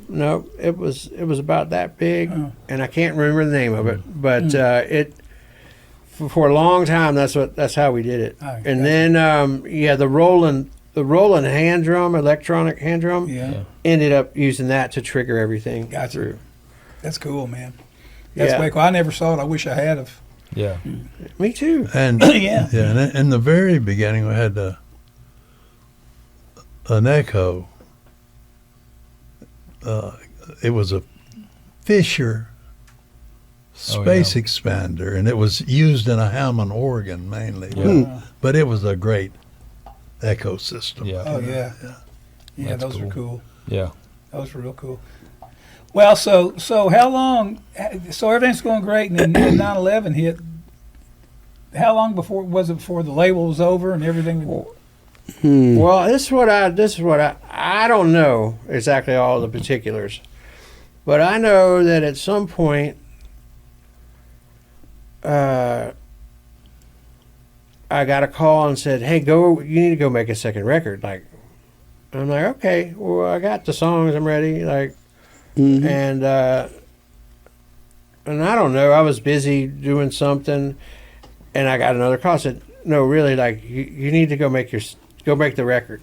it was about that big, Oh. and I can't remember the name of it. But it for a long time, that's how we did it. Oh, And gotcha. then the Roland hand drum, electronic hand drum, Yeah. ended up using that to trigger everything. Gotcha. through. That's cool, man. That's Yeah. way cool. I never saw it. I wish I had have. Yeah. Me too. And Yeah. and in the very beginning, we had an echo. It was a Fisher space expander, and it was used in a Hammond organ mainly. Yeah. But it was a great echo system. Yeah. Oh yeah. Yeah, That's those are cool. cool. Yeah. Those were real cool. Well, so how long? So everything's going great, and then 9/11 hit. How long before was it before the label was over and everything? Well, this is what I don't know exactly all the particulars, but I know that at some point, I got a call and said, "Hey, you need to go make a second record." Like, I'm like, "Okay, well, I got the songs, I'm ready." Like, and I don't know, I was busy doing something, and I got another call. Said, "No, really, like, you need to go make the record."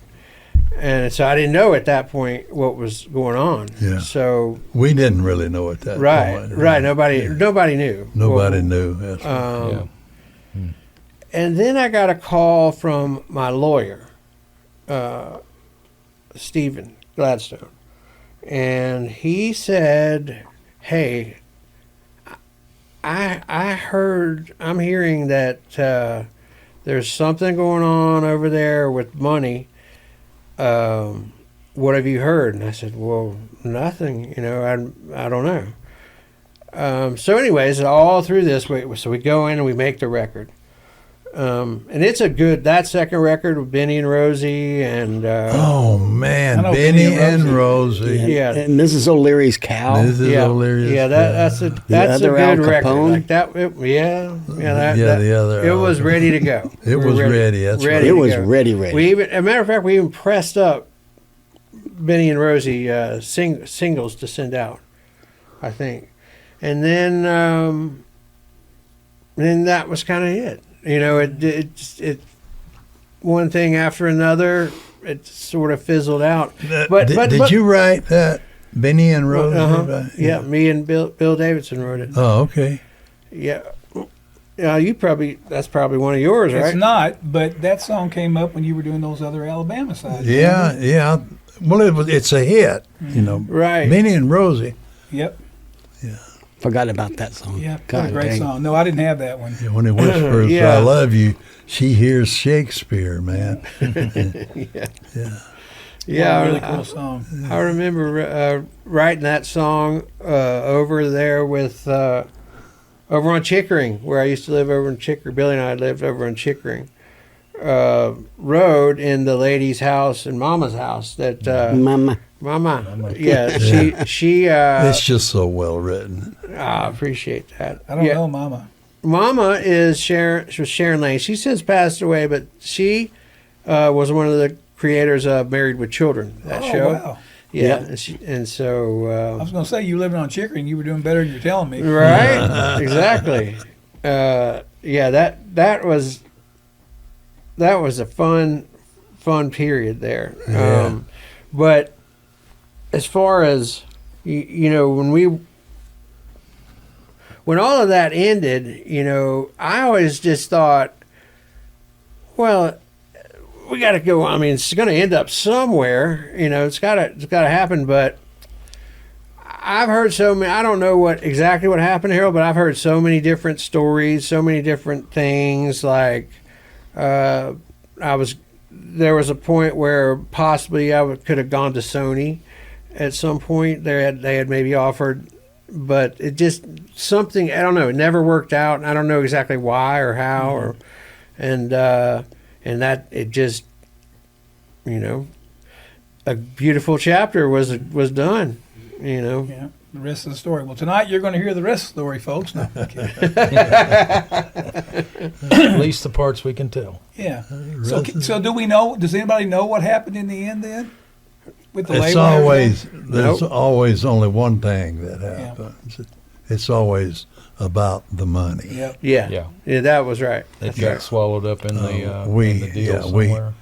And so I didn't know at that point what was going on. Yeah. So We didn't really know at that right. point. Nobody knew. Nobody knew. That's right. Um, And then I got a call from my lawyer, Stephen Gladstone. And he said, hey, I'm hearing that there's something going on over there with money. What have you heard? And I said, well, nothing, I don't know. So anyways, all through this, so we go in and we make the record. And it's that second record with Benny and Rosie and oh man, I know Benny and Rosie. Yeah. And Mrs. O'Leary's Cow. Mrs. yeah, O'Leary's yeah, that's a other Al good record. Capone. Like that, the other. it was ready to go. It was ready. That's ready right. It was to go. ready. As a matter of fact, we even pressed up Benny and Rosie singles to send out, I think, and then that was kind of it. It one thing after another, it sort of fizzled out. But Did you write that, Benny and Rosie? Uh-huh. Yeah, me and Bill Davidson wrote it. Oh, okay. Yeah. That's probably one of yours, right? It's not, but that song came up when you were doing those other Alabama sides. Yeah. Well, it's a hit, Right. Benny and Rosie. Yep. Forgot about that song. Yeah. God Great dang. song. No, I didn't have that one. When he whispers, Yeah. "I love you," she hears Shakespeare, man. Yeah, Really cool song. I remember writing that song over there with over on Chickering, where I used to live over in Chickering. Billy and I lived over in Chickering Road in the lady's house and Mama's house. That Mama. Yeah, she. It's just so well written. I appreciate that. I don't know, Mama. Mama is Sharon Lane. She since passed away, but she was one of the creators of Married with Children, that show. Wow. Yeah, and so I was going to say, you living on Chickering, you were doing better than you're telling me. right, exactly. Yeah, that was a fun period there. Yeah. But as far as when all of that ended, I always just thought, well, we got to go. I mean, it's going to end up somewhere. It's got to happen. But I've heard so many. I don't know exactly what happened, Harold, but I've heard so many different stories, so many different things. Like, there was a point where possibly I could have gone to Sony at some point. They had maybe offered, but it just something, I don't know, it never worked out, and I don't know exactly why or how, and that it just, a beautiful chapter was done, Yeah, the rest of the story. Well, tonight you're going to hear the rest of the story, folks. No, I'm kidding. At least the parts we can tell. Yeah. So do we know? Does anybody know what happened in the end then? With the It's label and always everything? there's always only one thing that happens. It's always about the money. Yep. yeah, that was right. It That's got right. swallowed up in the we- deal yeah, somewhere.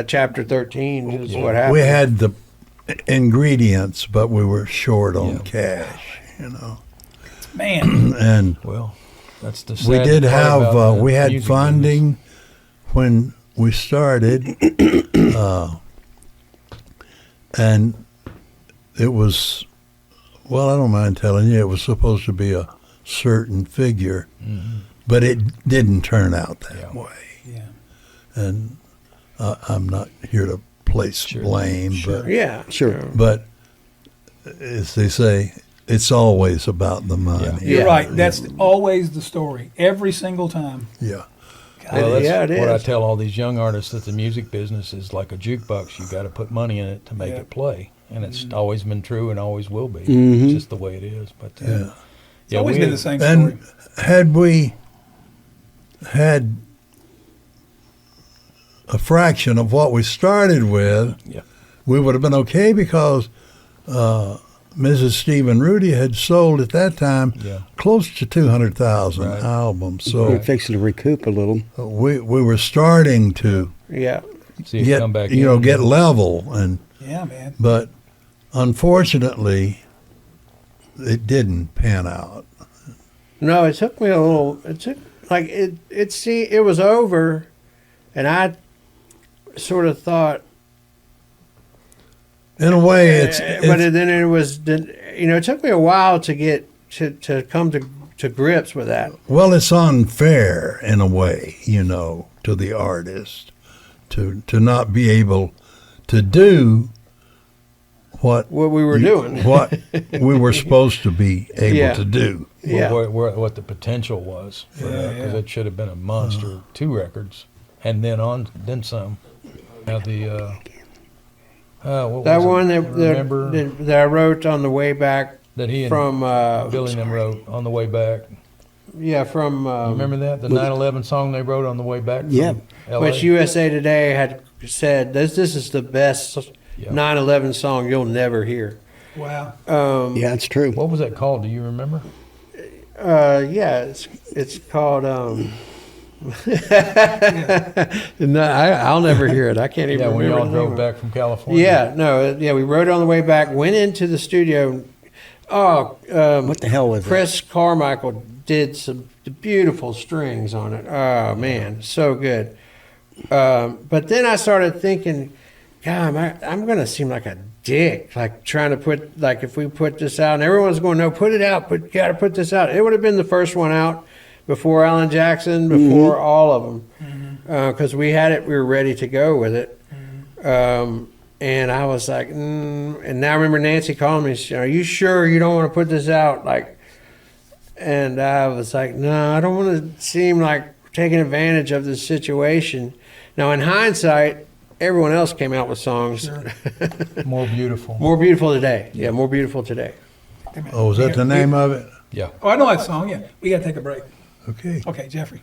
Chapter 13 is what happened. We had the ingredients, but we were short on Yeah. cash, Man. and Well, that's the we sad did part have about the we had music funding when we started, and it was, well, I don't mind telling you, it was supposed to be a certain figure, but it didn't turn out that way. Yeah. And I'm not here to place blame, Yeah, Sure. but as they say, it's always about the money. You're Yeah. right. That's always the story. Every single time. Yeah. Well, that's Yeah, it what I is. tell all these young artists, that the music business is like a jukebox. You got to put money in it to make Yeah. it play, and it's always been true and always will be. Mhm. It's just the way it is. But Yeah. It's always we been had- the same story. And had we had a fraction of what we started with, Yeah. we would have been okay, because Mrs. Steve and Rudy had sold at that time Yeah. close to 200,000 Right. albums. We're So fixing to recoup a little. we were starting to yeah. See it get come back get level, and Yeah, man. but unfortunately it didn't pan out. No, it took me a little. It like it was over, and I sort of thought, In a way, but then it was, it took me a while to get to come to grips with that. well, it's unfair in a way, to the artist to not be able to do what we were doing. what we were supposed to be able Yeah. to do. Yeah. What the potential was for that, because it should have been a monster 2 records, and then some. Now the what That was it? one Remember that I wrote on the way back that he and from Billy and them wrote on the way back. from Remember that the 9/11 song they wrote on the way back? From Yeah. LA? which USA Today had said this is the best Yeah. 9/11 song you'll never hear. Wow. Yeah, it's true. What was that called? Do you remember? It's called. No, I'll never hear it. I can't even Yeah, when remember. y'all the name drove of it. back from California. Yeah, no, yeah, we rode on the way back. Went into the studio. What the hell was it? Chris Carmichael did some beautiful strings on it. Oh man, so good. But then I started thinking, God, I'm going to seem like a dick, like trying to put, like if we put this out, and everyone's going, no, put it out, but you got to put this out. It would have been the first one out before Alan Jackson, before all of them, because we had it, we were ready to go with it. And I was like, and now I remember Nancy calling me, are you sure you don't want to put this out? And I was like, no, I don't want to seem like taking advantage of this situation. Now, in hindsight, everyone else came out with songs. More beautiful. More Beautiful Today. Yeah, More Beautiful Today. Oh, is that the name of it? Yeah. Oh, I know that song. Yeah, we got to take a break. Okay. Okay, Jeffrey.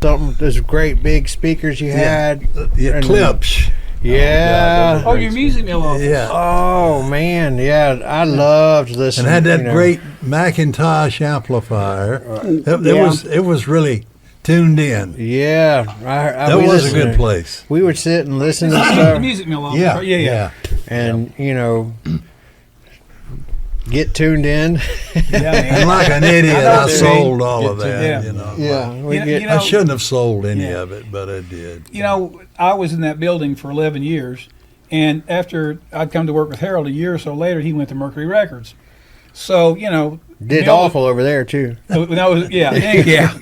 Those great big speakers you had. Yeah, And- clips. Yeah. Oh, your music mill office. Yeah. Oh, man. Yeah, I loved listening. And had that you know. great Macintosh amplifier. Yeah. It was really tuned in. Yeah. That we was a listened good to- place. We would sit and listen to The stuff music mill office. Yeah, right? Yeah. and, get tuned in. Yeah, man. And like an idiot, know I what you sold mean. all of Get that. to- Yeah. We You know- get, you know- I shouldn't have sold any Yeah. of it, but I did. You know, I was in that building for 11 years, and after I'd come to work with Harold a year or so later, he went to Mercury Records. So, did Mill- awful over there, too. yeah.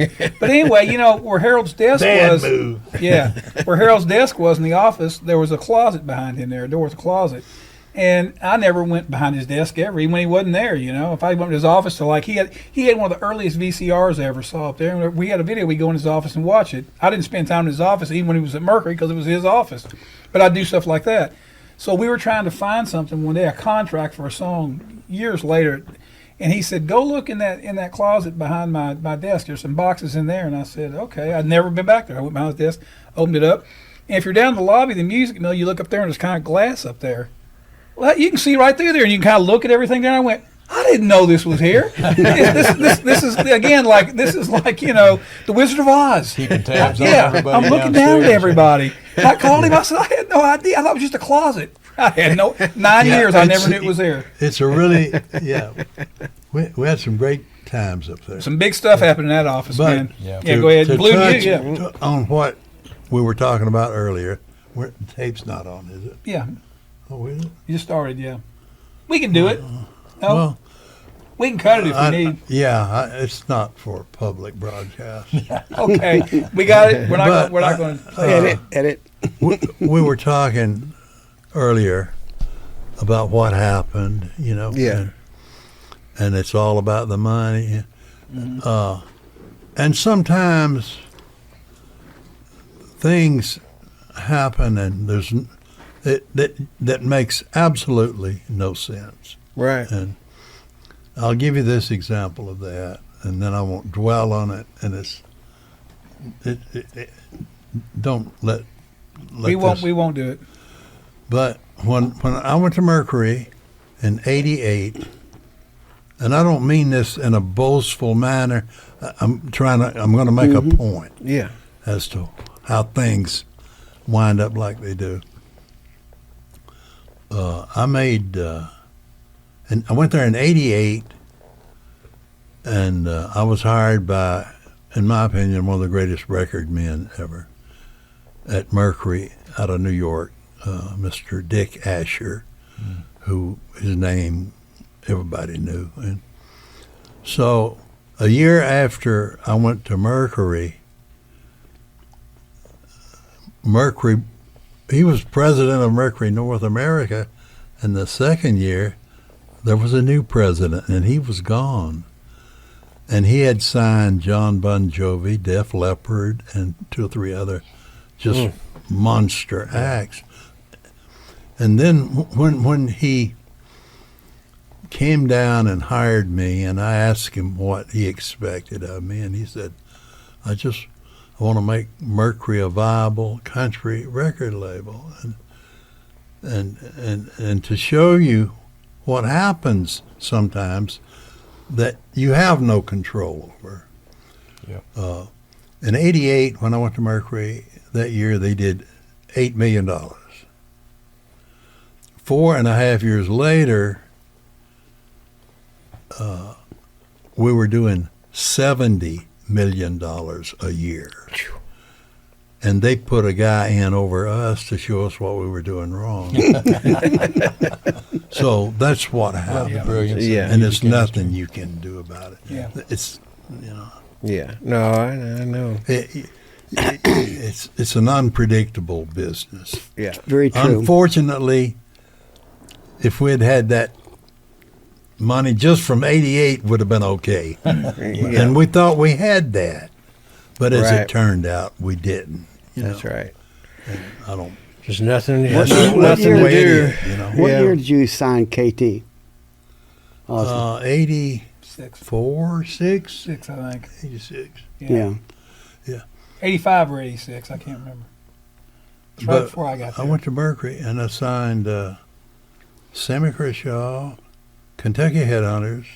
But anyway, where Harold's desk Bad was, move. yeah, where Harold's desk was in the office, there was a closet behind him there, a door with a closet. And I never went behind his desk ever, even when he wasn't there. If I went to his office, so like he had one of the earliest VCRs I ever saw up there. And we had a video. We go in his office and watch it. I didn't spend time in his office even when he was at Mercury because it was his office, but I'd do stuff like that. So we were trying to find something one day, a contract for a song years later, and he said, "Go look in that closet behind my desk. There's some boxes in there." And I said, "Okay." I'd never been back there. I went behind his desk, opened it up, and if you're down in the lobby of the music mill, you look up there and there's kind of glass up there. Well, you can see right through there, and you can kind of look at everything there. And I went, I didn't know this was here. This is again like the Wizard of Oz. Keeping tabs on Yeah, everybody. I'm looking down at downstairs. everybody. I called him. I said, I had no idea. I thought it was just a closet. I had 9 years. I never knew it was there. It's a really, yeah. We had some great times up there. Some big stuff happened in that office, But man. Yeah. Yeah, go ahead. To Blue touch you, on what we were talking about earlier, the tape's not on, is it? yeah. Oh, is it? You just started, yeah. We can do it. No, Well, we can cut it if we need. it's not for public broadcast. Okay, we got it. We're not. But, going to. Edit. we were talking earlier about what happened, Yeah. and it's all about the money. And sometimes things happen, and that makes absolutely no sense. Right. And I'll give you this example of that, and then I won't dwell on it. And don't let We won't. this- We won't do it. But when I went to Mercury in '88, and I don't mean this in a boastful manner, I'm going to make a point Yeah. as to how things wind up like they do. And I went there in '88, and I was hired by in my opinion, one of the greatest record men ever at Mercury out of New York, Mr. Dick Asher, who his name everybody knew. And so a year after I went to Mercury, he was president of Mercury North America, and the second year there was a new president, and he was gone. And he had signed John Bon Jovi, Def Leppard, and 2 or 3 other just monster acts. And then when he came down and hired me, and I asked him what he expected of me, and he said, I want to make Mercury a viable country record label, and to show you what happens sometimes that you have no control over. Yeah. In '88, when I went to Mercury that year, they did $8 million. 4.5 years later, we were doing $70 million a year. And they put a guy in over us to show us what we were doing wrong. So that's what happened. Yeah. And there's nothing you can do about it. Yeah. It's, you know. Yeah. No, I know. It's an unpredictable business. Yeah. Very true. Unfortunately, if we'd had that money just from '88 would have been okay. And we thought we had that. But as Right. it turned out, we didn't. That's right. And I don't. There's nothing. What nothing year to way it do. is, you know. What Yeah. year did you sign KT? Awesome. 84, 6, 6, I think. 86. Yeah. 85 or 86, I can't remember. It's right But before I got I there. went to Mercury and I signed Sammy Kershaw, Kentucky Headhunters,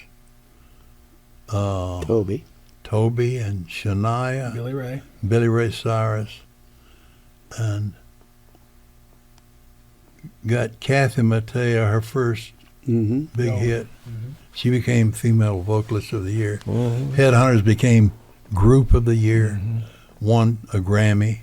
Toby. Toby and Shania, Billy Ray. Ray Cyrus, and got Kathy Mattea her first Mm-hmm. big Oh. hit. She became Female Vocalist of the Year. Mhm. Headhunters became Group of the Year, won a Grammy.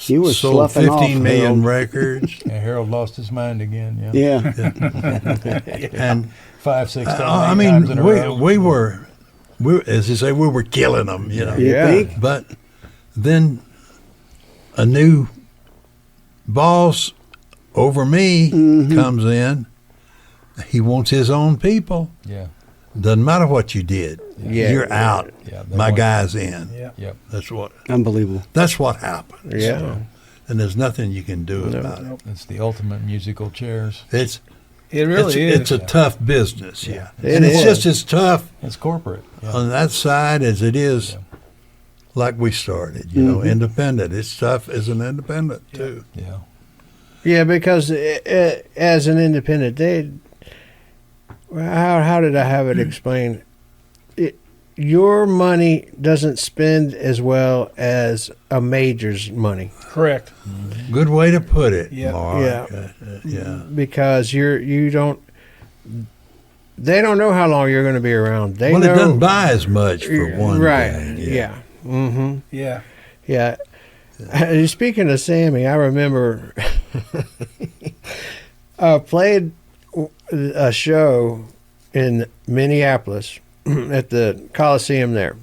You were sold sloughing off, 15 million Harold. records. Yeah, Harold lost his mind again. Yeah. Yeah. And 5, 6, 7, I 8 mean, times in a row. we were, as you say, we were killing them, you know. You Yeah. think? But then a new boss over me comes in. He wants his own people. Yeah. Doesn't matter what you did. Yeah. You're out. Yeah. they My want- guy's in. Yeah. Yep. Unbelievable. That's what happened. Yeah. And there's nothing you can do No. about it. It's the ultimate musical chairs. It's It really is. It's a tough business, yeah. It And it's is. just as tough It's corporate. Yeah. on that side as it is Yeah. like we started, you know, independent. It's tough as an independent, too. Yeah. Yeah, because as an independent, how did I have it explained? Your money doesn't spend as well as a major's money Correct. Good way to put it, Yeah. Mark. Yeah. Yeah. because you don't. They don't know how long you're going to be around. They Well, know, it doesn't buy as much for one right? thing. Yeah. Mm-hmm. Yeah. Yeah. Speaking of Sammy, I remember I played a show in Minneapolis at the Coliseum there,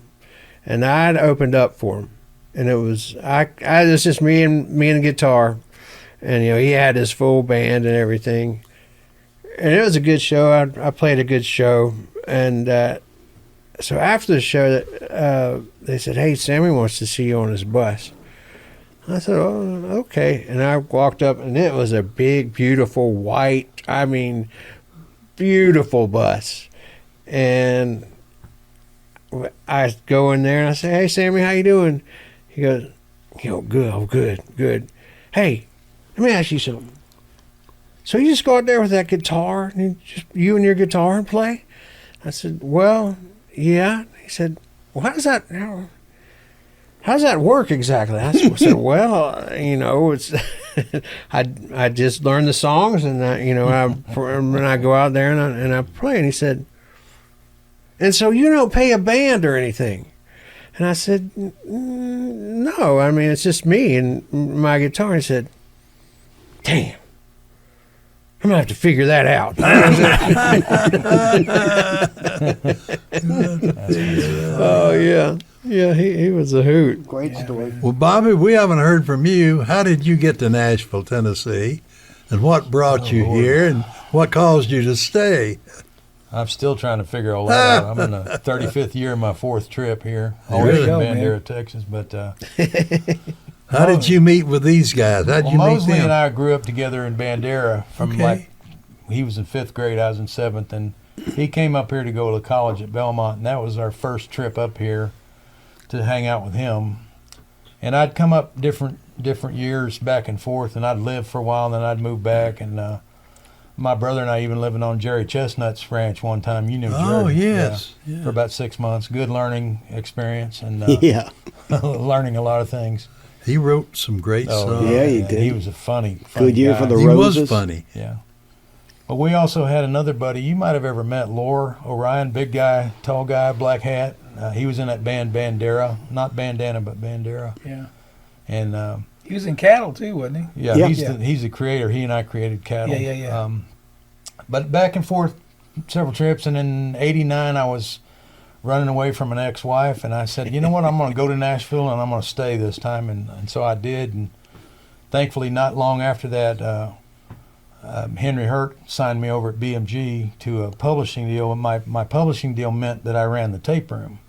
and I'd opened up for him, and it was it was just me and guitar, and he had his full band and everything, and it was a good show. I played a good show, and so after the show, they said, "Hey, Sammy wants to see you on his bus." I said, "Oh, okay." And I walked up, and it was a big, beautiful white, beautiful bus. And I go in there, and I say, "Hey, Sammy, how you doing?" He goes, "Good, oh, good. Hey, let me ask you something. So you just go out there with that guitar, and you and your guitar and play?" I said, "Well, yeah." He said, "Well, how does that work exactly?" I said, "Well, it's I just learn the songs, and when I go out there and I play." And he said, "And so you don't pay a band or anything?" And I said, no, I mean, it's just me and my guitar. And he said, damn, I'm going to have to figure that out. Oh, yeah. Yeah, he was a hoot. Great story. Well, Bobby, we haven't heard from you. How did you get to Nashville, Tennessee? And what brought you here? And what caused you to stay? I'm still trying to figure all that out. I'm in the 35th year of my 4th trip here. Always in Bandera, Texas. But how did you meet with these guys? How did you meet Mosely them? and I grew up together in Bandera from he was in 5th grade, I was in 7th, and he came up here to go to college at Belmont, and that was our first trip up here to hang out with him. And I'd come up different years back and forth, and I'd live for a while, and then I'd move back. And my brother and I even living on Jerry Chestnut's ranch one time. You knew Jerry. Oh, yes. Yeah, for about 6 months. Good learning experience, and learning a lot of things. He wrote some great songs. Yeah, he did. He was a funny Good year guy. for the He Roses. was funny. Yeah. But we also had another buddy you might have ever met, Lore Orion, big guy, tall guy, black hat. He was in that band Bandera, not Bandana, but Bandera. Yeah. And he was in Cattle too, wasn't he? yeah, Yeah. he's the creator. He and I created Cattle. Yeah. But back and forth several trips, and in '89 I was running away from an ex-wife, and I said, you know what, I'm going to go to Nashville and I'm going to stay this time, and so I did. And thankfully, not long after that, Henry Hurt signed me over at BMG to a publishing deal. And my publishing deal meant that I ran the tape room.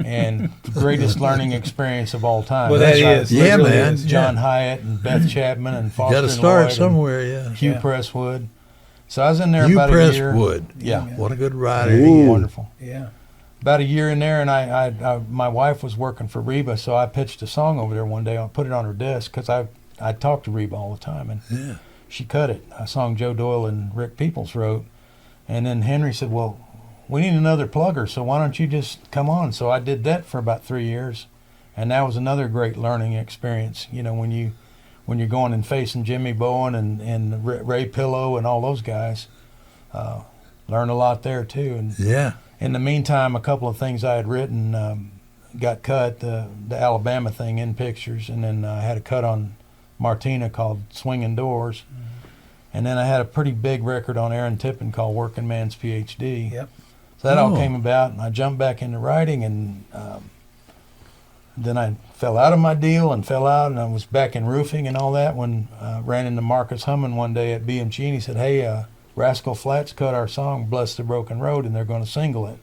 And the greatest learning experience of all time. Well, that is. Yeah, Really man. is. John Hyatt and Beth Chapman and Foster Got to and start Lloyd and somewhere, yeah. Hugh Yeah. Presswood. So I was in there You about a pressed year. wood. Yeah. What a good writer. Ooh. he is. Wonderful. Yeah. About a year in there, and I my wife was working for Reba, so I pitched a song over there one day. I put it on her desk because I talked to Reba all the time, and Yeah. she cut it. A song Joe Doyle and Rick Peoples wrote, and then Henry said, "Well, we need another plugger, so why don't you just come on?" So I did that for about 3 years, and that was another great learning experience. You know, when you're going and facing Jimmy Bowen and Ray Pillow and all those guys, learn a lot there too. And Yeah. in the meantime, a couple of things I had written got cut. The Alabama thing in pictures, and then I had a cut on Martina called "Swinging Doors," and then I had a pretty big record on Aaron Tippin called "Working Man's PhD." Yep. So that all Oh. came about, and I jumped back into writing, and then I fell out of my deal and fell out, and I was back in roofing and all that when I ran into Marcus Hummon one day at BMG, and he said, "Hey, Rascal Flatts cut our song, Bless the Broken Road, and they're going to single it."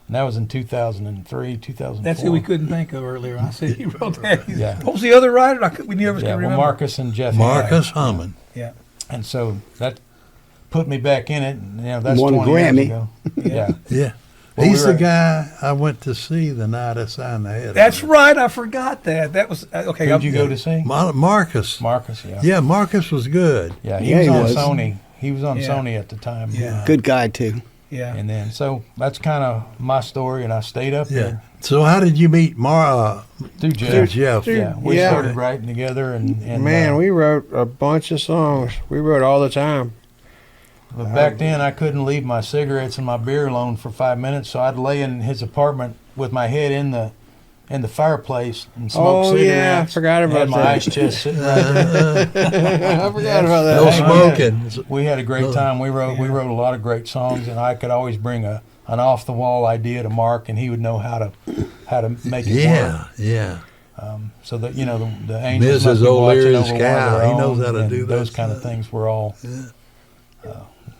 And that was in 2003, 2004. That's who we couldn't think of earlier. I said he wrote that. Yeah. What was the other writer? We never could Yeah, remember. well, Marcus and Jeff. Marcus Hummon. Yeah. And so that put me back in it. And, that's Won a 20 years Grammy. ago. Yeah. Yeah. Well, He's we were- the guy I went to see the night I signed the head. That's right. I forgot that. That was okay. Who'd you go to see? Marcus. Marcus, yeah. Yeah, Marcus was good. Yeah, he Yeah, was he on was. Sony. He was on Yeah. Sony at the time. Yeah. Good guy too. Yeah. And then, so that's kind of my story, and I stayed up Yeah. there So how did you meet through Jeff. Jeff? Yeah, we Yeah. started writing together, and Man, we wrote a bunch of songs. We wrote all the time. But back then, I couldn't leave my cigarettes and my beer alone for 5 minutes, so I'd lay in his apartment with my head in the fireplace and smoke Oh, cigarettes. yeah, I forgot about had my that. ice chest sitting right there. I forgot about that. No Yeah. smoking. We had a great time. We wrote a lot of great songs, and I could always bring an off the wall idea to Mark, and he would know how to make it work. Yeah, yeah. So that the angels Mrs. must be watching O'Leary's over one of cow. their He knows own, how to and do those that kind of stuff. things. Were all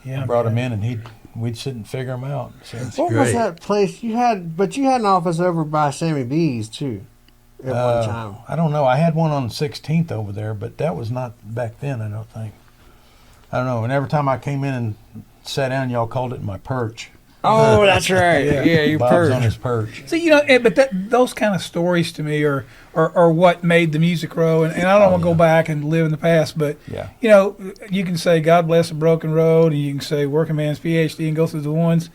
Yeah. brought him in, and we'd sit and figure them out. So, What great. was that place you had? But you had an office over by Sammy B's too, at one time. I don't know. I had one on 16th over there, but that was not back then. I don't think. I don't know. And every time I came in and sat down, y'all called it my perch. Oh, that's right. Yeah, you Bob's on perched. his perch. So but those kind of stories to me are what made the music grow. And I don't want to go back and live in the past, but Yeah. you can say God Bless the Broken Road, and you can say Working Man's PhD, and go through the ones.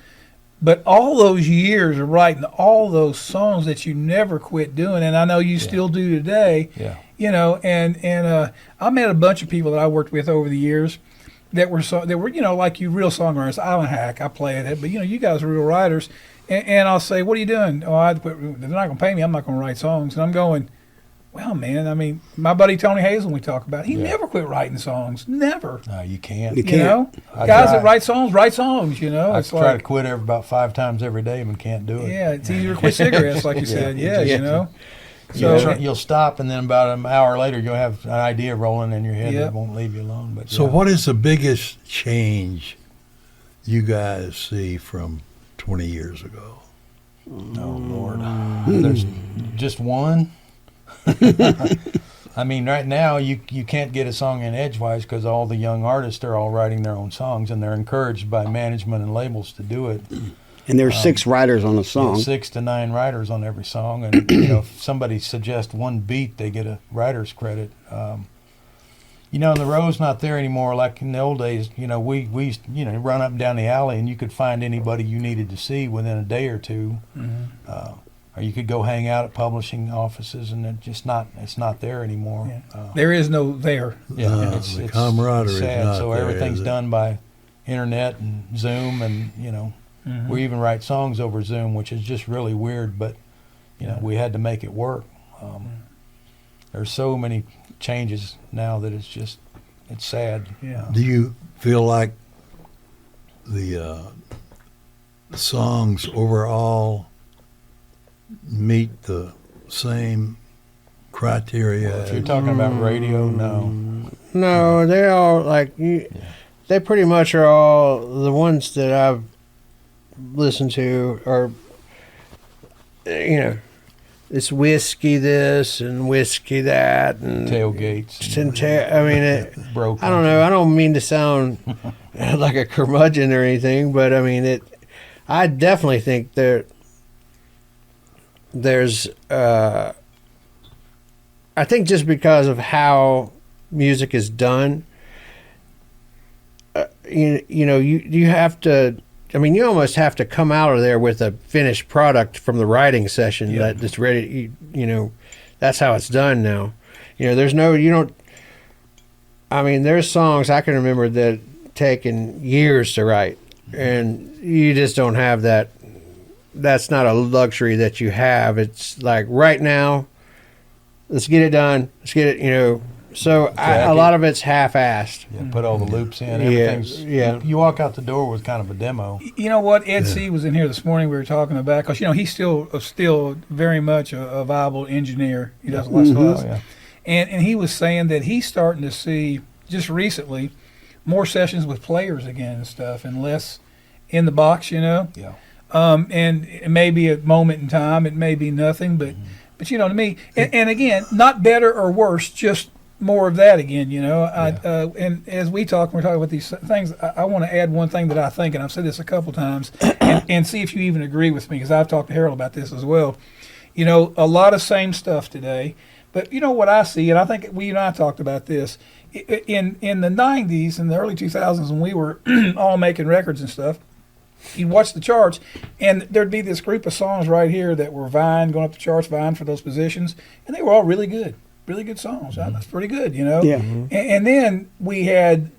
But all those years of writing all those songs that you never quit doing, and I know you still do today. Yeah. And I met a bunch of people that I worked with over the years that were like you, real songwriters. I'm a hack, I play it, but you guys are real writers, And I'll say, "What are you doing?" "Oh, they're not going to pay me. I'm not going to write songs." And I'm going, "Well, man, I mean, my buddy Tony Hazel, we talk about, he never quit writing songs. Never. No, you can't. You know, I guys try. that write songs. You know, I it's try like to quit about 5 times every day, but can't do it. yeah, it's easier to quit cigarettes, like you said. Yeah, you know. So you'll stop, and then about an hour later, you'll have an idea rolling in your head Yep. that won't leave you alone. But So what is the biggest change you guys see from 20 years ago? Oh Lord, there's just one. I mean, right now you can't get a song in edgewise because all the young artists are all writing their own songs, and they're encouraged by management and labels to do it. And there's 6 writers on a song. 6 to 9 writers on every song, and you know, if somebody suggests one beat, they get a writer's credit. You know, and the road's not there anymore. Like in the old days, you know, we used, you know, run up and down the alley, and you could find anybody you needed to see within a day or two. Or you could go hang out at publishing offices, and it's not there anymore. Yeah. There is no there. The camaraderie is sad. not So there, everything's is it? done by internet and Zoom, and you know, we even write songs over Zoom, which is just really weird. But you know, we had to make it work. There's so many changes now that it's sad. Yeah. Do you feel like the songs overall meet the same criteria? If you're talking about radio, no. No, they're all like they pretty much are all the ones that I've listened to are, you know, it's whiskey this and whiskey that and Tailgates. I mean, Broke. I don't know. I don't mean to sound like a curmudgeon or anything, but I mean I definitely think there's I think just because of how music is done, you know, you have to. I mean, you almost have to come out of there with a finished product from the writing session that's ready. You know, that's how it's done now. You know, I mean, there's songs I can remember that taken years to write, and you just don't have that. That's not a luxury that you have. It's like right now, let's get it done. Let's get it, you know. So a lot of it's half-assed. Yeah, put all the loops in. Everything's, You walk out the door with kind of a demo. You know what? Ed C. was in here this morning. We were talking about, because, you know, he's still very much a viable engineer. He does a lot of stuff. Oh, yeah. And he was saying that he's starting to see, just recently, more sessions with players again and stuff, and less in the box, you know? Yeah. And it may be a moment in time. It may be nothing. But you know, to me, and again, not better or worse, just more of that again, you know. And as we're talking about these things, I want to add one thing that I think, and I've said this a couple times, and see if you even agree with me, because I've talked to Harold about this as well. You know, a lot of same stuff today, but you know what I see, and I think you and I talked about this, in the 90s and the early 2000s when we were all making records and stuff, you'd watch the charts, and there'd be this group of songs right here that were vying, going up the charts, vying for those positions, and they were all really good songs. That's pretty good, you know. Yeah. And then we had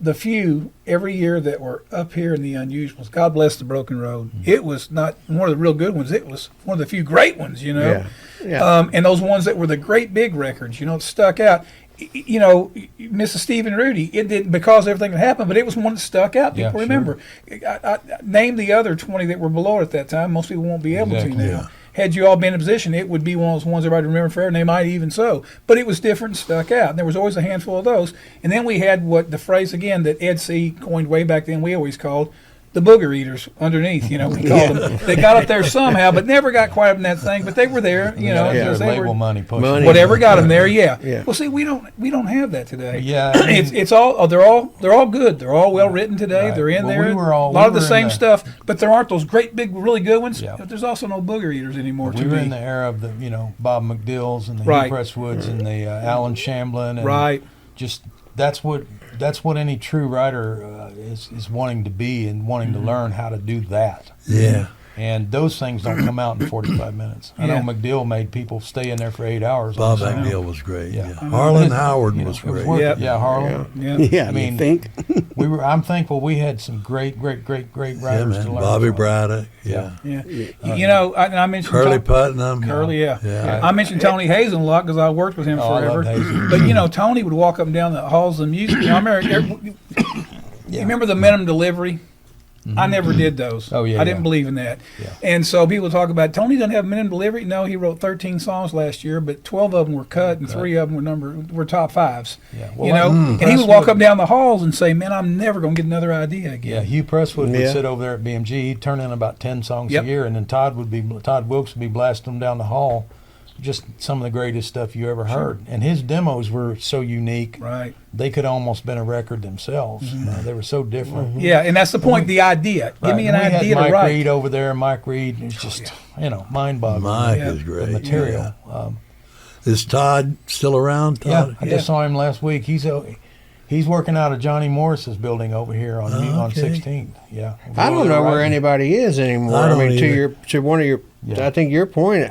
the few every year that were up here in the unusuals. God bless the Broken Road. It was not one of the real good ones. It was one of the few great ones, you know. Yeah. And those ones that were the great big records, you know, stuck out. You know, Mrs. Steve and Rudy, it didn't, because of everything that happened, but it was one that stuck out. People remember. I name the other 20 that were below it at that time. Most people won't be able to now. Yeah. Had you all been in a position, it would be one of those ones everybody remembered forever, and they might even so. But it was different and stuck out. And there was always a handful of those. And then we had the phrase again that Ed C. coined way back then, we always called the booger eaters underneath, you know, we called them. They got up there somehow, but never got quite up in that thing. But they were there, you know. Their They label were, money pushing. whatever got them there, yeah. Yeah. Well, see, we don't have that today. Yeah, I mean, it's all they're all good. They're all well written today. Right. They're in Well, there. we were all- a lot of we the were same in the- stuff, but there aren't those great big really good ones. Yeah. But there's also no booger eaters anymore. We to were me. in the era of the, you know, Bob McDills and the Right. Hugh Presswoods and the Alan Shamblin. And Right. Just that's what any true writer is wanting to be and wanting to learn how to do that. Yeah. And those things don't come out in 45 minutes. I know Yeah. McDill made people stay in there for 8 hours. Bob on the McGill was great. Yeah. Yeah. Harlan Howard You know, was it was great. worth it. Yep. Yeah, Harlan. Yeah. Yeah, I mean, you think? I'm thankful we had some great writers Yeah, man. to learn Bobby from. Braddock. Yeah. Yeah. You know, I mentioned Curly Tony- Putnam. Curly, yeah. Yeah. I mentioned Tony Hazen a lot because I worked with him Oh, I forever. loved Hazen. But you know, Tony would walk up and down the halls of music. You know, I remember. You remember the minimum delivery? I never did those. Oh, yeah, I didn't yeah. believe in that. Yeah. And so people talk about Tony doesn't have minimum delivery. No, he wrote 13 songs last year, but 12 of them were cut, and 3 of them were top fives. Yeah. You know, and he would walk up and down the halls and say, "Man, I'm never going to get another idea Yeah, again." Hugh Presswood would Yeah. sit over there at BMG. He'd turn in about 10 songs Yep. a year, and then Todd Wilkes would be blasting them down the hall. Just some of the greatest stuff you ever heard. And his demos were so unique. Right. They could almost been a record themselves. They were so different. Yeah, and that's the point. The idea. Give me an Right. We idea had to Mike write. Reed over there. Mike Reed is just, mind-boggling. Mike Yeah. is The great. material. Is Todd still around? Yeah, Todd? I just saw him last week. He's working out of Johnny Morris's building over here on Okay. 16th. Yeah, I don't know where anybody is anymore. I I, don't mean, either. to one of your, Yeah. I think your point.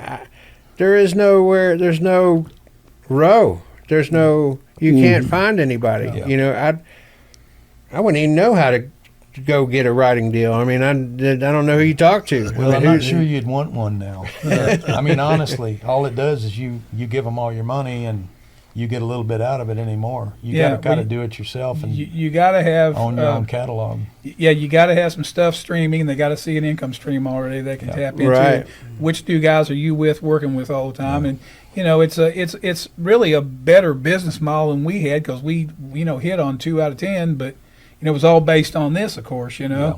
There's no row. There's no. You can't find anybody. Yeah. You know, I wouldn't even know how to go get a writing deal. I mean, I don't know who you talk to. Well, I I'm mean, not sure you'd want one now. I mean, honestly, all it does is you give them all your money and you get a little bit out of it anymore. You Yeah, got to kind well, of do it yourself and You got to have own your own catalog. Yeah, you got to have some stuff streaming. They got to see an income stream already they can Yeah. tap into. Right. Which two guys are you working with all the time? And you know, it's really a better business model than we had because we hit on 2 out of 10, but it was all based on this, of course, Yeah.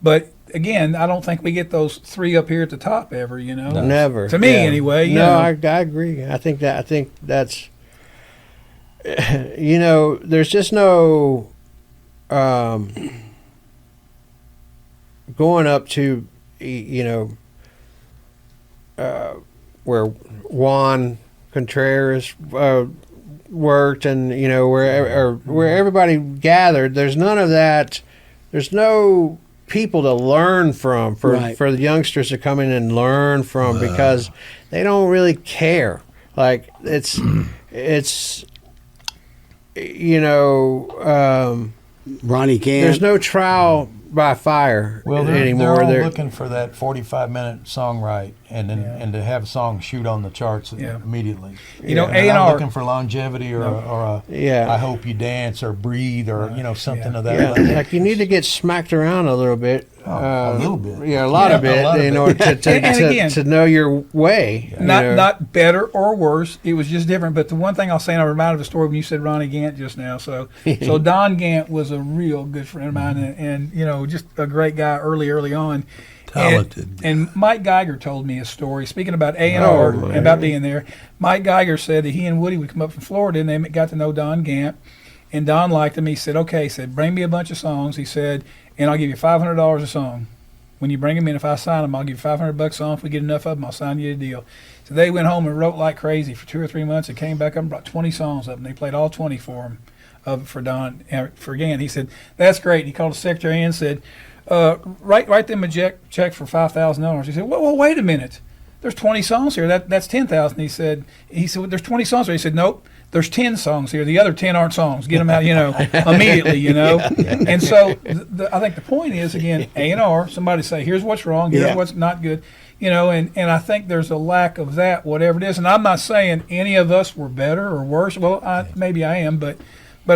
But again, I don't think we get those 3 up here at the top ever. never. To me, anyway. No, I agree. I think that's. There's just no going up to, where Juan Contreras worked, and where everybody gathered. There's none of that. There's no people to learn from for the youngsters to come in and learn from because they don't really care. Like it's. Ronnie Gant. There's no trial by fire Well, anymore. they're all looking for that 45-minute song right, and then and to have a song shoot on the charts immediately. You know, And they're not A&R looking for longevity or a Yeah. I Hope You Dance or Breathe or something of that. Yeah, level. like you need to get smacked around a little bit. A little bit. Yeah, a lot of Yeah, a it lot of in it. order And again, to know your way. Not better or worse. It was just different. But the one thing I'll say, and I'm reminded of a story when you said Ronnie Gant just now. So Don Gant was a real good friend of mine, and just a great guy early on. Talented. And Mike Geiger told me a story. Speaking about A&R and about being there, Mike Geiger said that he and Woody would come up from Florida, and they got to know Don Gant. And Don liked him. He said, "Okay," he said, "bring me a bunch of songs." He said, "and I'll give you $500 a song. When you bring them in, if I sign them, I'll give you $500 a song. If we get enough of them, I'll sign you a deal." So they went home and wrote like crazy for 2 or 3 months. And came back up and brought 20 songs up, and they played all 20 for him, for Don, for Gant. He said, "That's great." And he called the secretary and said, "Write them a check for $5,000." He said, "Well, wait a minute. There's 20 songs here. That's $10,000." He said, "Well, there's 20 songs here." He said, "Nope. There's 10 songs here. The other 10 aren't songs. Get them out, immediately, And so I think the point is, again, A&R, somebody say, here's what's wrong, here's what's not good, and I think there's a lack of that, whatever it is. And I'm not saying any of us were better or worse. Well, maybe I am, but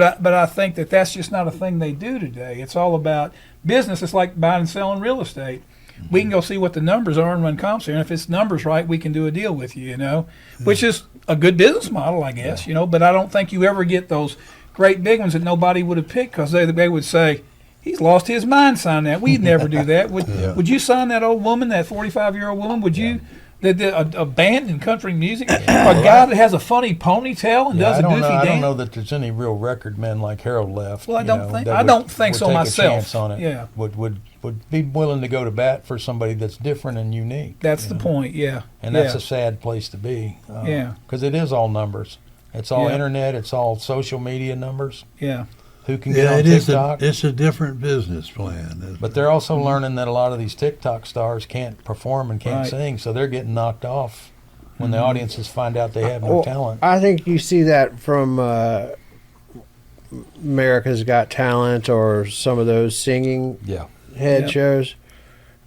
I think that's just not a thing they do today. It's all about business. It's like buying and selling real estate. We can go see what the numbers are and run comps here. And if it's numbers right, we can do a deal with you, which is a good business model, I guess, But I don't think you ever get those great big ones that nobody would have picked because they would say, he's lost his mind, sign that. We'd never do that. Would you sign that old woman, that 45-year-old woman? Would you? A band in country music, a guy that has a funny ponytail and does a goofy dance. I don't know that there's any real record men like Harold left. Well, I don't think so take myself. A chance on it. Yeah, would be willing to go to bat for somebody that's different and unique. That's the point. Yeah, and that's a sad place to be. Yeah, because it is all numbers. It's all internet. It's all social media numbers. Yeah. who can get Yeah, on it is. TikTok. It's a different business plan. But they're also learning that a lot of these TikTok stars can't perform and can't Right. sing, so they're getting knocked off when the audiences find out they have no Well, talent. I think you see that from America's Got Talent or some of those singing Yeah. head Yep. shows.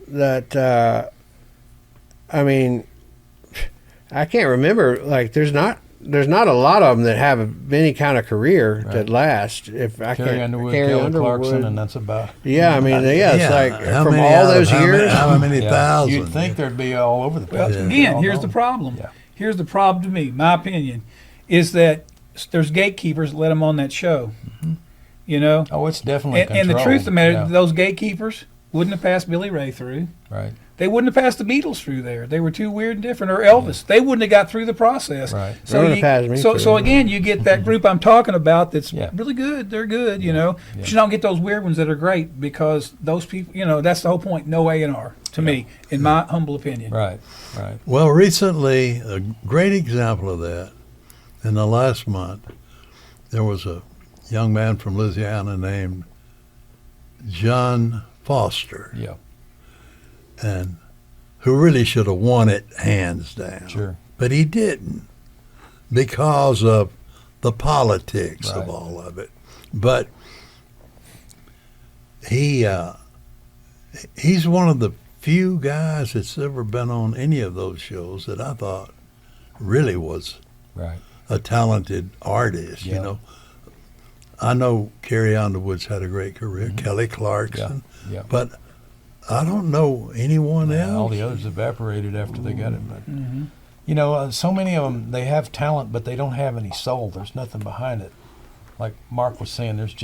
That I mean, I can't remember. Like, there's not a lot of them that have any kind of career Right. that lasts. If I Carrie can't, Underwood, Carrie Kelly Underwood. Clarkson, and that's about. Yeah, I mean, yeah, it's like how from many all out of those how years. How many Yeah. thousand? You'd think there'd be all over the Well, place. Yeah. again, All here's the known. problem. Yeah. Here's the problem to me, my opinion, is that there's gatekeepers that let them on that show. You know? Oh, it's definitely And the truth of the matter, Yeah. those gatekeepers wouldn't have passed Billy Ray through. Right. They wouldn't have passed the Beatles through there. They were too weird and different. Or Elvis. They wouldn't have got through the process. Right. They wouldn't have passed me so through. again, you get that group I'm talking about that's Yeah. really good. They're good, you know. Yeah. But you don't get those weird ones that are great because those people, you know, that's the whole point. No A&R, to me, in my humble opinion. Right. Right. Well, recently, a great example of that, in the last month, there was a young man from Louisiana named John Foster, Yeah. and who really should have won it hands down. Sure. But he didn't because of the politics Right. of all of it. But he's one of the few guys that's ever been on any of those shows that I thought really was Right. a talented artist. Yeah. You know, I know Carrie Underwood's had a great career, Kelly Clarkson, Yeah. but I don't know anyone Yeah, else. all the others evaporated after they got it. But you know, so many of them, they have talent, but they don't have any soul. There's nothing behind it. Like Mark was saying, there's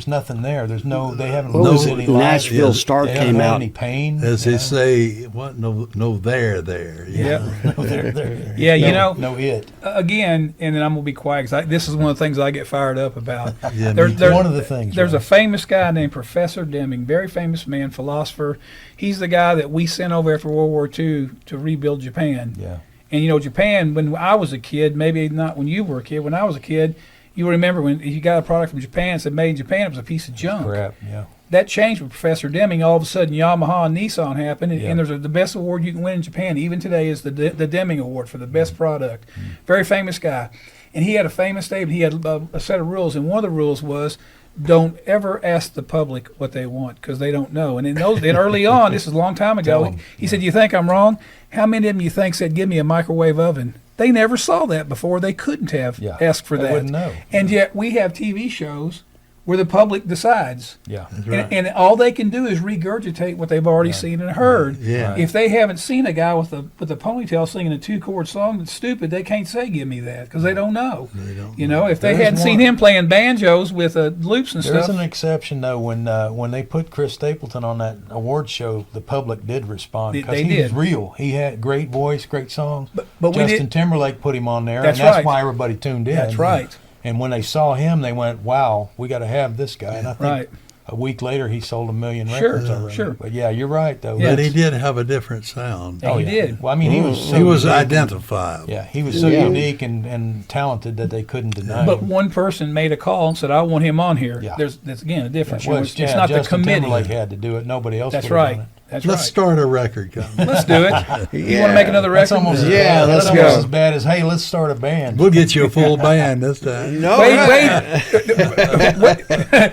nothing there. There's no. They haven't What was lived it? any life. Nashville Yeah, Star They haven't came had out. any pain. As you they know? say, what? No, there. You Yeah. know? No, they're Yeah, you know, no it. again, and then I'm going to be quiet because this is one of the things I get fired up about. Yeah, There- me there- too. One of the things. There's a right? famous guy named Professor Deming, very famous man, philosopher. He's the guy that we sent over after World War II to rebuild Japan. Yeah. And you know, Japan, when I was a kid, maybe not when you were a kid, when I was a kid, you remember when you got a product from Japan, it said made in Japan, it was a piece of junk. Crap. Yeah. That changed with Professor Deming. All of a sudden, Yamaha and Nissan happened, and, Yeah. and there's the best award you can win in Japan. Even today is the Deming Award for the best product. Very famous guy. And he had a famous statement. He had a set of rules, and one of the rules was don't ever ask the public what they want because they don't know. And and early on, this is a long time Tell ago, 'em. he said, "You think I'm wrong? How many of them you think said, give me a microwave oven?" They never saw that before. They couldn't have Yeah. asked for They that. wouldn't know. And yet we have TV shows where the public decides. Yeah. That's right. And all they can do is regurgitate what they've already seen and heard. Yeah. Right. If they haven't seen a guy with a ponytail singing a 2-chord song that's stupid, they can't say "give me that" because they don't know. They don't You know, if they There's hadn't seen one- him playing banjos with loops and There's stuff. an exception though when they put Chris Stapleton on that award show, the public did respond because They he was did. real. He had great voice, great songs. but we Justin did. Timberlake put him on there, That's and that's right. why everybody tuned in. That's right. And when they saw him, they went, "Wow, we got to have this guy." And I think Right. a week later, he sold 1 million Sure, records already. sure. But yeah, you're right though. Yeah. But he did have a different sound. Yeah, he yeah. did. Well, I mean, he was so He was unique. identifiable. Yeah, he was so Yeah. unique and talented that they couldn't deny But him. one person made a call and said, "I want him on here." Yeah. That's again a difference. Well, You know, it's not the Justin committee. Timberlake had to do it. Nobody else. That's would have right. done it. That's Let's right. start a record company. Let's do it. You want to make another That's record? almost Yeah, let's that's almost go. as bad as hey, let's start a band. We'll get you a full band this time. No, Wade,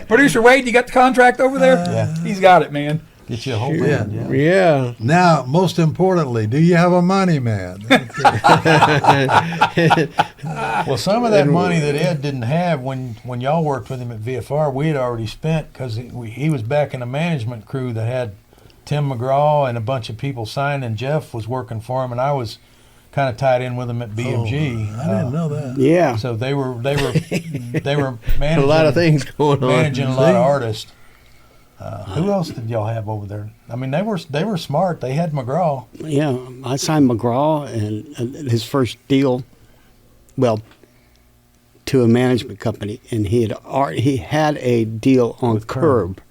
producer Wade, you got the contract over there? Yeah. He's got it, man. Get you a whole Yeah. band. Yeah. yeah. Now, most importantly, do you have a money man? Well, some of that money that Ed didn't have when y'all worked with him at VFR, we had already spent because he was back in a management crew that had Tim McGraw and a bunch of people signed, and Jeff was working for him, and I was kind of tied in with him at BMG. I didn't know that. Yeah. So they were managing A lot of things going on. managing a lot of artists. Who else did y'all have over there? I mean, they were smart. They had McGraw. Yeah, I signed McGraw and his first deal, well, to a management company, and he had a deal on With Curb,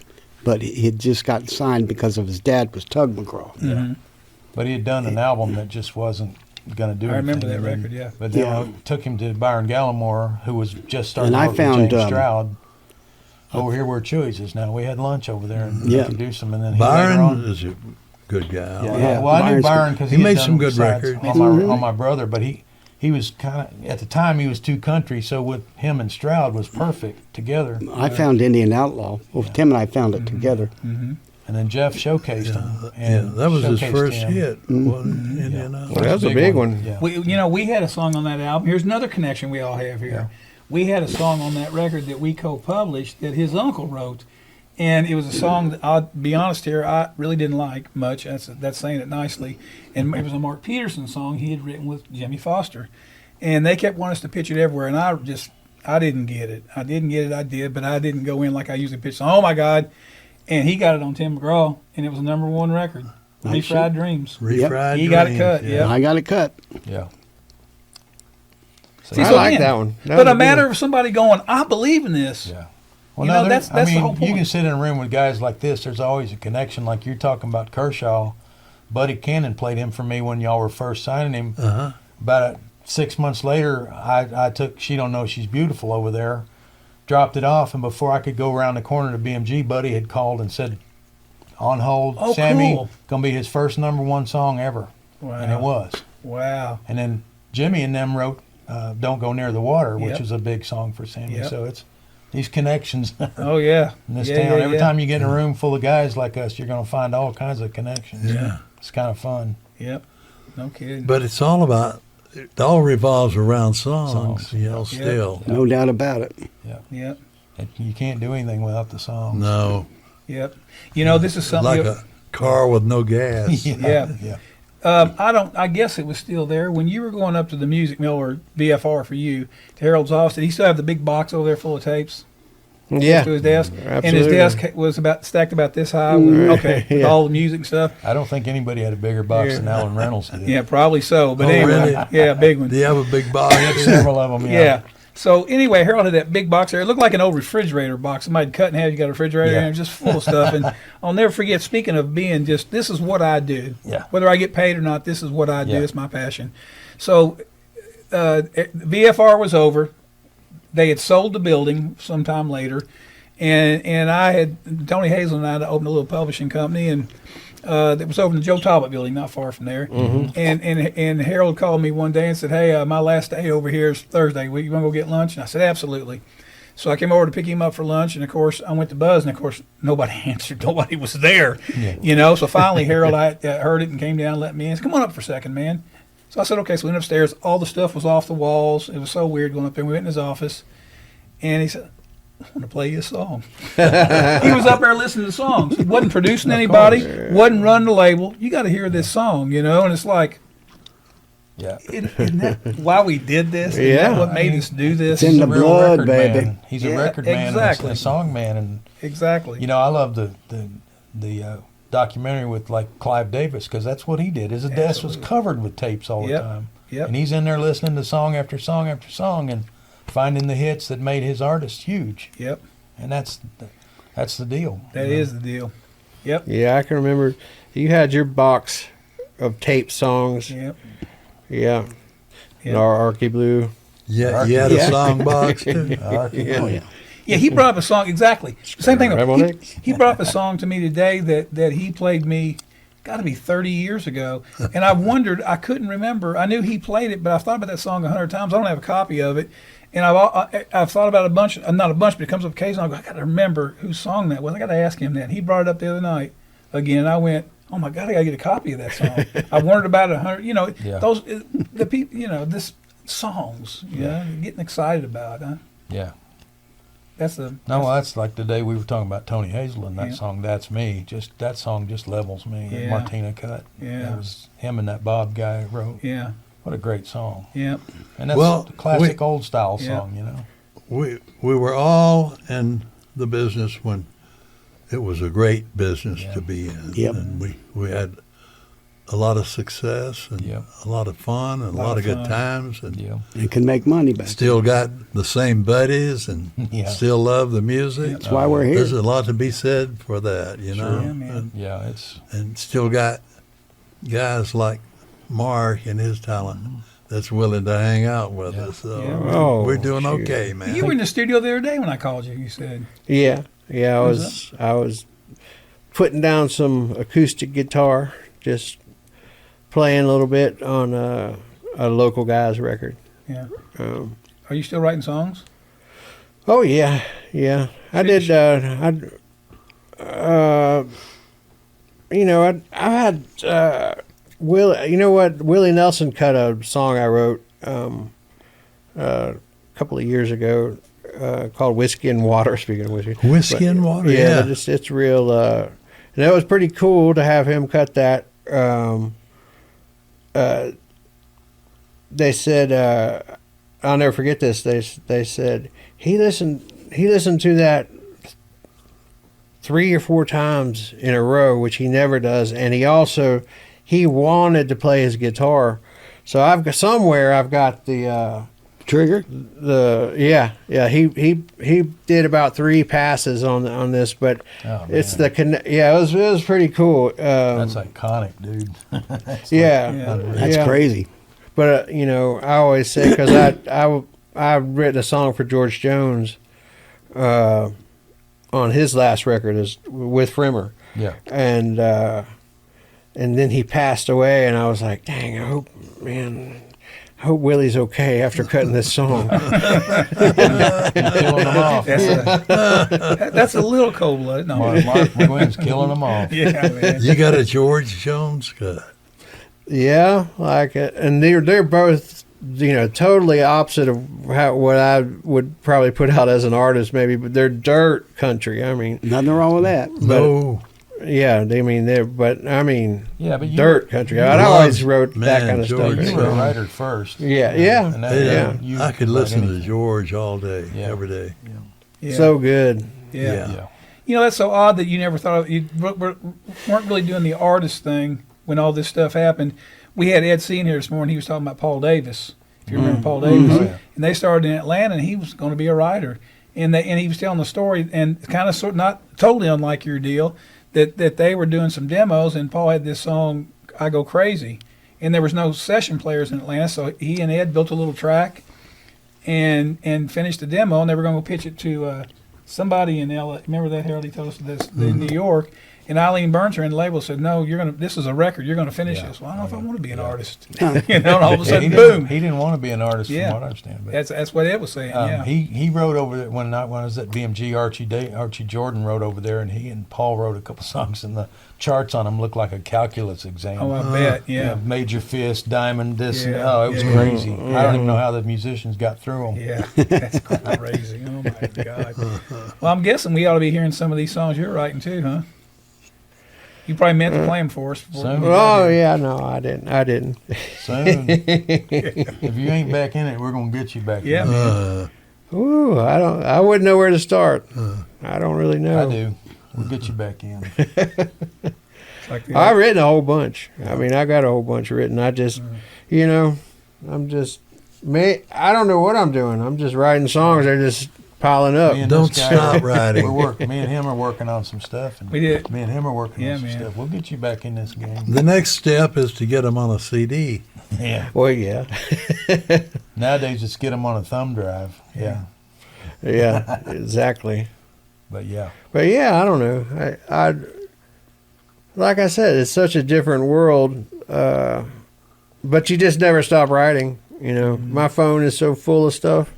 but he had just gotten signed because of his dad was Tug McGraw. Mhm. But he had done an album that just wasn't going to do I remember anything. that And then- record, yeah. But then Yeah. I took him to Byron Gallimore, who was just starting And to I work found, with James Stroud. over here where Chewy's is now. We had lunch over there and Yeah. introduced him, and then he later Byron on, is a good guy. Yeah. well, I knew Byron's Byron because He made some good records. on my brother, but he was kind of, at the time he was too country, so with him and Stroud was perfect together. I found Indian Outlaw. Well, Tim and I found it together. And then Jeff showcased him. Yeah, And that was his showcased first him. hit. wasn't it? Indian Outlaw. Well, that was a big one. Yeah. We had a song on that album. Here's another connection we all have here. Yeah. We had a song on that record that we co-published that his uncle wrote, and it was a song that, I'll be honest here, I really didn't like much. That's saying it nicely. And it was a Mark Peterson song he had written with Jimmy Foster, and they kept wanting us to pitch it everywhere, and I didn't get it. I did, but I didn't go in like I usually pitch. Oh my God! And he got it on Tim McGraw, and it was a #1 record. Nice Refried Dreams. Refried He got it Dreams, cut, yeah. yeah. I got it cut. Yeah. So, See, I so like again, that one. That But was a big matter one. of somebody going, I believe in this. yeah. You know, there- that's the whole You point. can sit in a room with guys like this. There's always a connection. Like you're talking about Kershaw. Buddy Cannon played him for me when y'all were first signing him. Uh-huh. About 6 months later, I took She Don't Know She's Beautiful over there, dropped it off, and before I could go around the corner to BMG, Buddy had called and said, on hold, Oh, Sammy, cool. gonna be his first #1 song ever. Wow. And it was. Wow. And then Jimmy and them wrote Don't Go Near the Water, which Yep. is a big song for Sammy. Yep. So it's these connections Oh, yeah. in this Yeah, town. yeah, Every yeah. time you get in a room full of guys like us, you're going to find all kinds of connections. Yeah. It's kind of fun. Yep. No kidding. But it's all about, it all revolves around songs, you know, Yeah. still. No doubt about it. Yep. You can't do anything without the songs. No. Yep. You know, this is something. Like a car with no gas. Yeah. Yeah. I guess it was still there when you were going up to the Music Mill or VFR for you to Harold's office. Did he still have the big box over there full of tapes Yeah. to his desk? Absolutely. And his desk was stacked about this high. Okay, with Yeah. all the music and stuff. I don't think anybody had a bigger box than Alan Reynolds did. Yeah, probably so. But Oh, anyway, really? yeah, big one. Do you have a big box? Several of them, Yeah. So anyway, Harold had that big box there. It looked like an old refrigerator box. Somebody cut in half. You got a refrigerator, Yeah. and it was just full of stuff. And I'll never forget. Speaking of being just, this is what I do. Yeah. Whether I get paid or not, this is what I do. Yeah. It's my passion. So VFR was over. They had sold the building sometime later, and I had Tony Hazel and I had opened a little publishing company, and that was over in the Joe Talbot building, not far from there. And Harold called me one day and said, "Hey, my last day over here is Thursday. You want to go get lunch?" And I said, "Absolutely." So I came over to pick him up for lunch, and of course I went to Buzz, and of course nobody answered, nobody was there, you know. So finally Harold, I heard it and came down, and let me in. He said, "Come on up for a second, man." So I said, "Okay." So we went upstairs. All the stuff was off the walls. It was so weird going up there. We went in his office, and he said, "I want to play you a song." He was up there listening to songs. He wasn't producing anybody, wasn't running the label. You got to hear this song, you know. And it's like, Yeah. isn't that why we did this? Isn't Yeah. that what made us do this? It's in He's the a real blood, record baby. man. He's a Yeah, record man exactly. and a song man. And, Exactly. you know, I love the documentary with, like, Clive Davis, because that's what he did. His desk was covered with tapes all the Yep. time. Yep. And he's in there listening to song after song after song and finding the hits that made his artist huge. Yep. And that's the deal. That is the deal. Yep. Yeah, I can remember you had your box of tape songs. Yep. Yeah. Yep. Arky Blue. Yeah, you had a Yeah. song box too. Oh, yeah. Yeah, he brought up a song exactly. Same thing. Rebel He, Nicks. he brought up a song to me today that he played me, got to be 30 years ago, and I wondered. I couldn't remember. I knew he played it, but I've thought about that song 100 times. I don't have a copy of it, and I've thought about a bunch. Not a bunch, but it comes up occasionally. I got to remember whose song that was. I got to ask him that. And he brought it up the other night again. I went, "Oh my God, I got to get a copy of that song." I wondered about it 100. You know, Yeah. those the people. You know, this songs. You know, getting excited about. Huh? Yeah. That's the No, that's like the day we were talking about Tony Hazel and that Yeah. song, That's Me. Just that song just levels me. that Yeah. Martina cut. Yeah. It was him and that Bob guy wrote. yeah. What a great song. Yeah. And that's Well, a classic we- old style Yeah. song, you know. We were all in the business when it was a great business Yeah. to be in. Yep. And we had a lot of success and Yep. a lot of fun and a lot of good fun. times, and Yeah. You can make money back. still got the same buddies and Yeah. still love the music. That's why we're here. There's a lot to be said for that, you know. Yeah, man. Yeah, it's And still got guys like Mark and his talent that's willing to hang out with Yeah. us. So Yeah. Oh, we're doing shoot. okay, man. You were in the studio the other day when I called you. You said, Yeah, I What's was putting down some acoustic guitar, just playing a little bit on a local guy's record. "Yeah, Um, are you still writing songs?" oh yeah. I did. I had Will. You know what? Willie Nelson cut a song I wrote a couple of years ago called "Whiskey and Water." Speaking of whiskey, Whiskey and Water. yeah, Yeah. it's real. And that was pretty cool to have him cut that. They said, I'll never forget this. They said he listened to that 3 or 4 times in a row, which he never does, and he wanted to play his guitar. So I've got the Trigger. he did about 3 passes on this, but Oh, it's man. it was pretty cool. That's iconic, dude. That's yeah, Yeah. That's yeah. crazy. But I always say, because I've written a song for George Jones on his last record is with Frimmer, Yeah. and then he passed away, and I was like, dang, I hope Willie's okay after cutting this song. Killing them off. That's a little cold blooded. No, Mark McGuinn's killing them off. yeah, man. You got a George Jones cut. Yeah, like it, and they're both totally opposite of what I would probably put out as an artist, maybe, but they're dirt country. I mean, Nothing wrong with that. No. yeah, Yeah, but dirt country. I Love- always wrote that man, kind of George. stuff. You were a writer first. Yeah. And that, Yeah. you- I could like listen to anything. George all day, Yeah. every day. Yeah. So good. yeah. Yeah. That's so odd that you never thought of, you weren't really doing the artist thing when all this stuff happened. We had Ed C in here this morning. He was talking about Paul Davis. If you remember Paul Davis, Oh, yeah. and they started in Atlanta, and he was going to be a writer, and he was telling the story, and kind of not totally unlike your deal, that they were doing some demos, and Paul had this song "I Go Crazy," and there was no session players in Atlanta, so he and Ed built a little track, and finished the demo, and they were going to go pitch it to somebody in LA. Remember that, Harold? He told us this in New York. And Eileen Burns, in the label, said, "No, this is a record. You're going to finish this." Well, I don't know if I want to be an artist. And all of a sudden, he boom. He didn't want to be an artist, Yeah. from what I understand. But, That's what Ed was saying. Yeah. He wrote over there when I was at BMG. Archie Jordan wrote over there, and he and Paul wrote a couple songs, and the charts on them looked like a calculus exam. Oh, I bet. Yeah. Major fist, diamond, this. And, Yeah. it was crazy. I don't even know how the musicians got through them. Yeah. That's crazy. Oh my God. Well, I'm guessing we ought to be hearing some of these songs you're writing too, huh? You probably meant to play them for us. Soon. Oh yeah, no, I didn't. Soon. If you ain't back in it, we're gonna get you back. Yeah, in it. man. Ooh, I wouldn't know where to start. I don't really know. I do. We'll get you back in. Like the- I've written a whole bunch. I mean, I got a whole bunch written. I just, I'm just, I don't know what I'm doing. I'm just writing songs. They're just piling up. Me and Don't this guy, stop writing. We're working. Me and him are working on some stuff. And We did. Me and him are working Yeah, on some man. stuff. We'll get you back in this game. The next step is to get them on a CD. Yeah. Well, yeah, Nowadays, just get them on a thumb drive. Yeah. yeah, exactly. But yeah. But yeah, I don't know. I like I said, it's such a different world. But you just never stop writing. My phone is so full of stuff.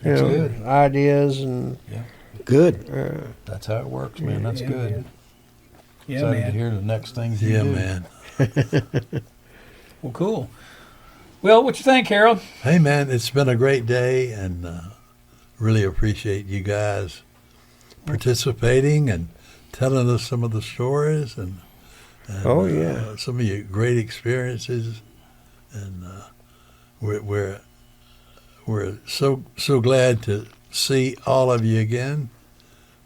That's good. Ideas and Good. That's how it works, man. That's Yeah, good. man. Yeah, Excited to man. hear the next things you Yeah, do. man. Well, cool. Well, what you think, Harold? Hey, man, it's been a great day, and really appreciate you guys participating and telling us some of the stories and Oh, yeah. some of your great experiences. And we're so glad to see all of you again,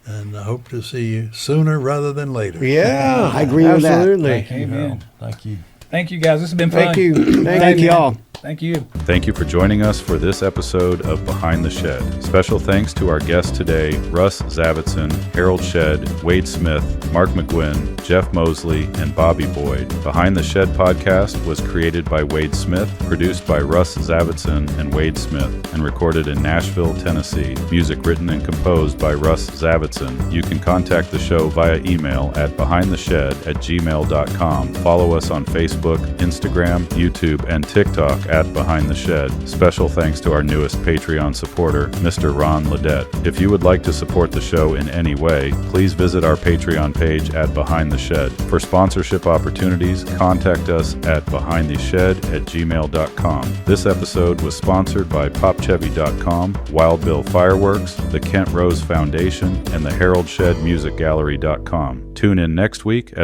and I hope to see you sooner rather than later. yeah, I agree with that. absolutely. Thank you, Amen. Harold. Thank you. Thank you, guys. This has been fun. Thank you. Thank you all. Thank you. Thank you for joining us for this episode of Behind the Shed. Special thanks to our guests today, Russ Zabitson, Harold Shedd, Wade Smith, Mark McGuinn, Jeff Mosely, and Bobby Boyd. Behind the Shed podcast was created by Wade Smith, produced by Russ Zabitson and Wade Smith, and recorded in Nashville, Tennessee. Music written and composed by Russ Zabitson. You can contact the show via email at behindtheshed@gmail.com. Follow us on Facebook, Instagram, YouTube, and TikTok at Behind the Shed. Special thanks to our newest Patreon supporter, Mr. Ron Ledette. If you would like to support the show in any way, please visit our Patreon page at Behind the Shed. For sponsorship opportunities, contact us at behindtheshed@gmail.com. This episode was sponsored by PopChevy.com, Wild Bill Fireworks, the Kent Rose Foundation, and the Harold Shedd Music Gallery.com. Tune in next week as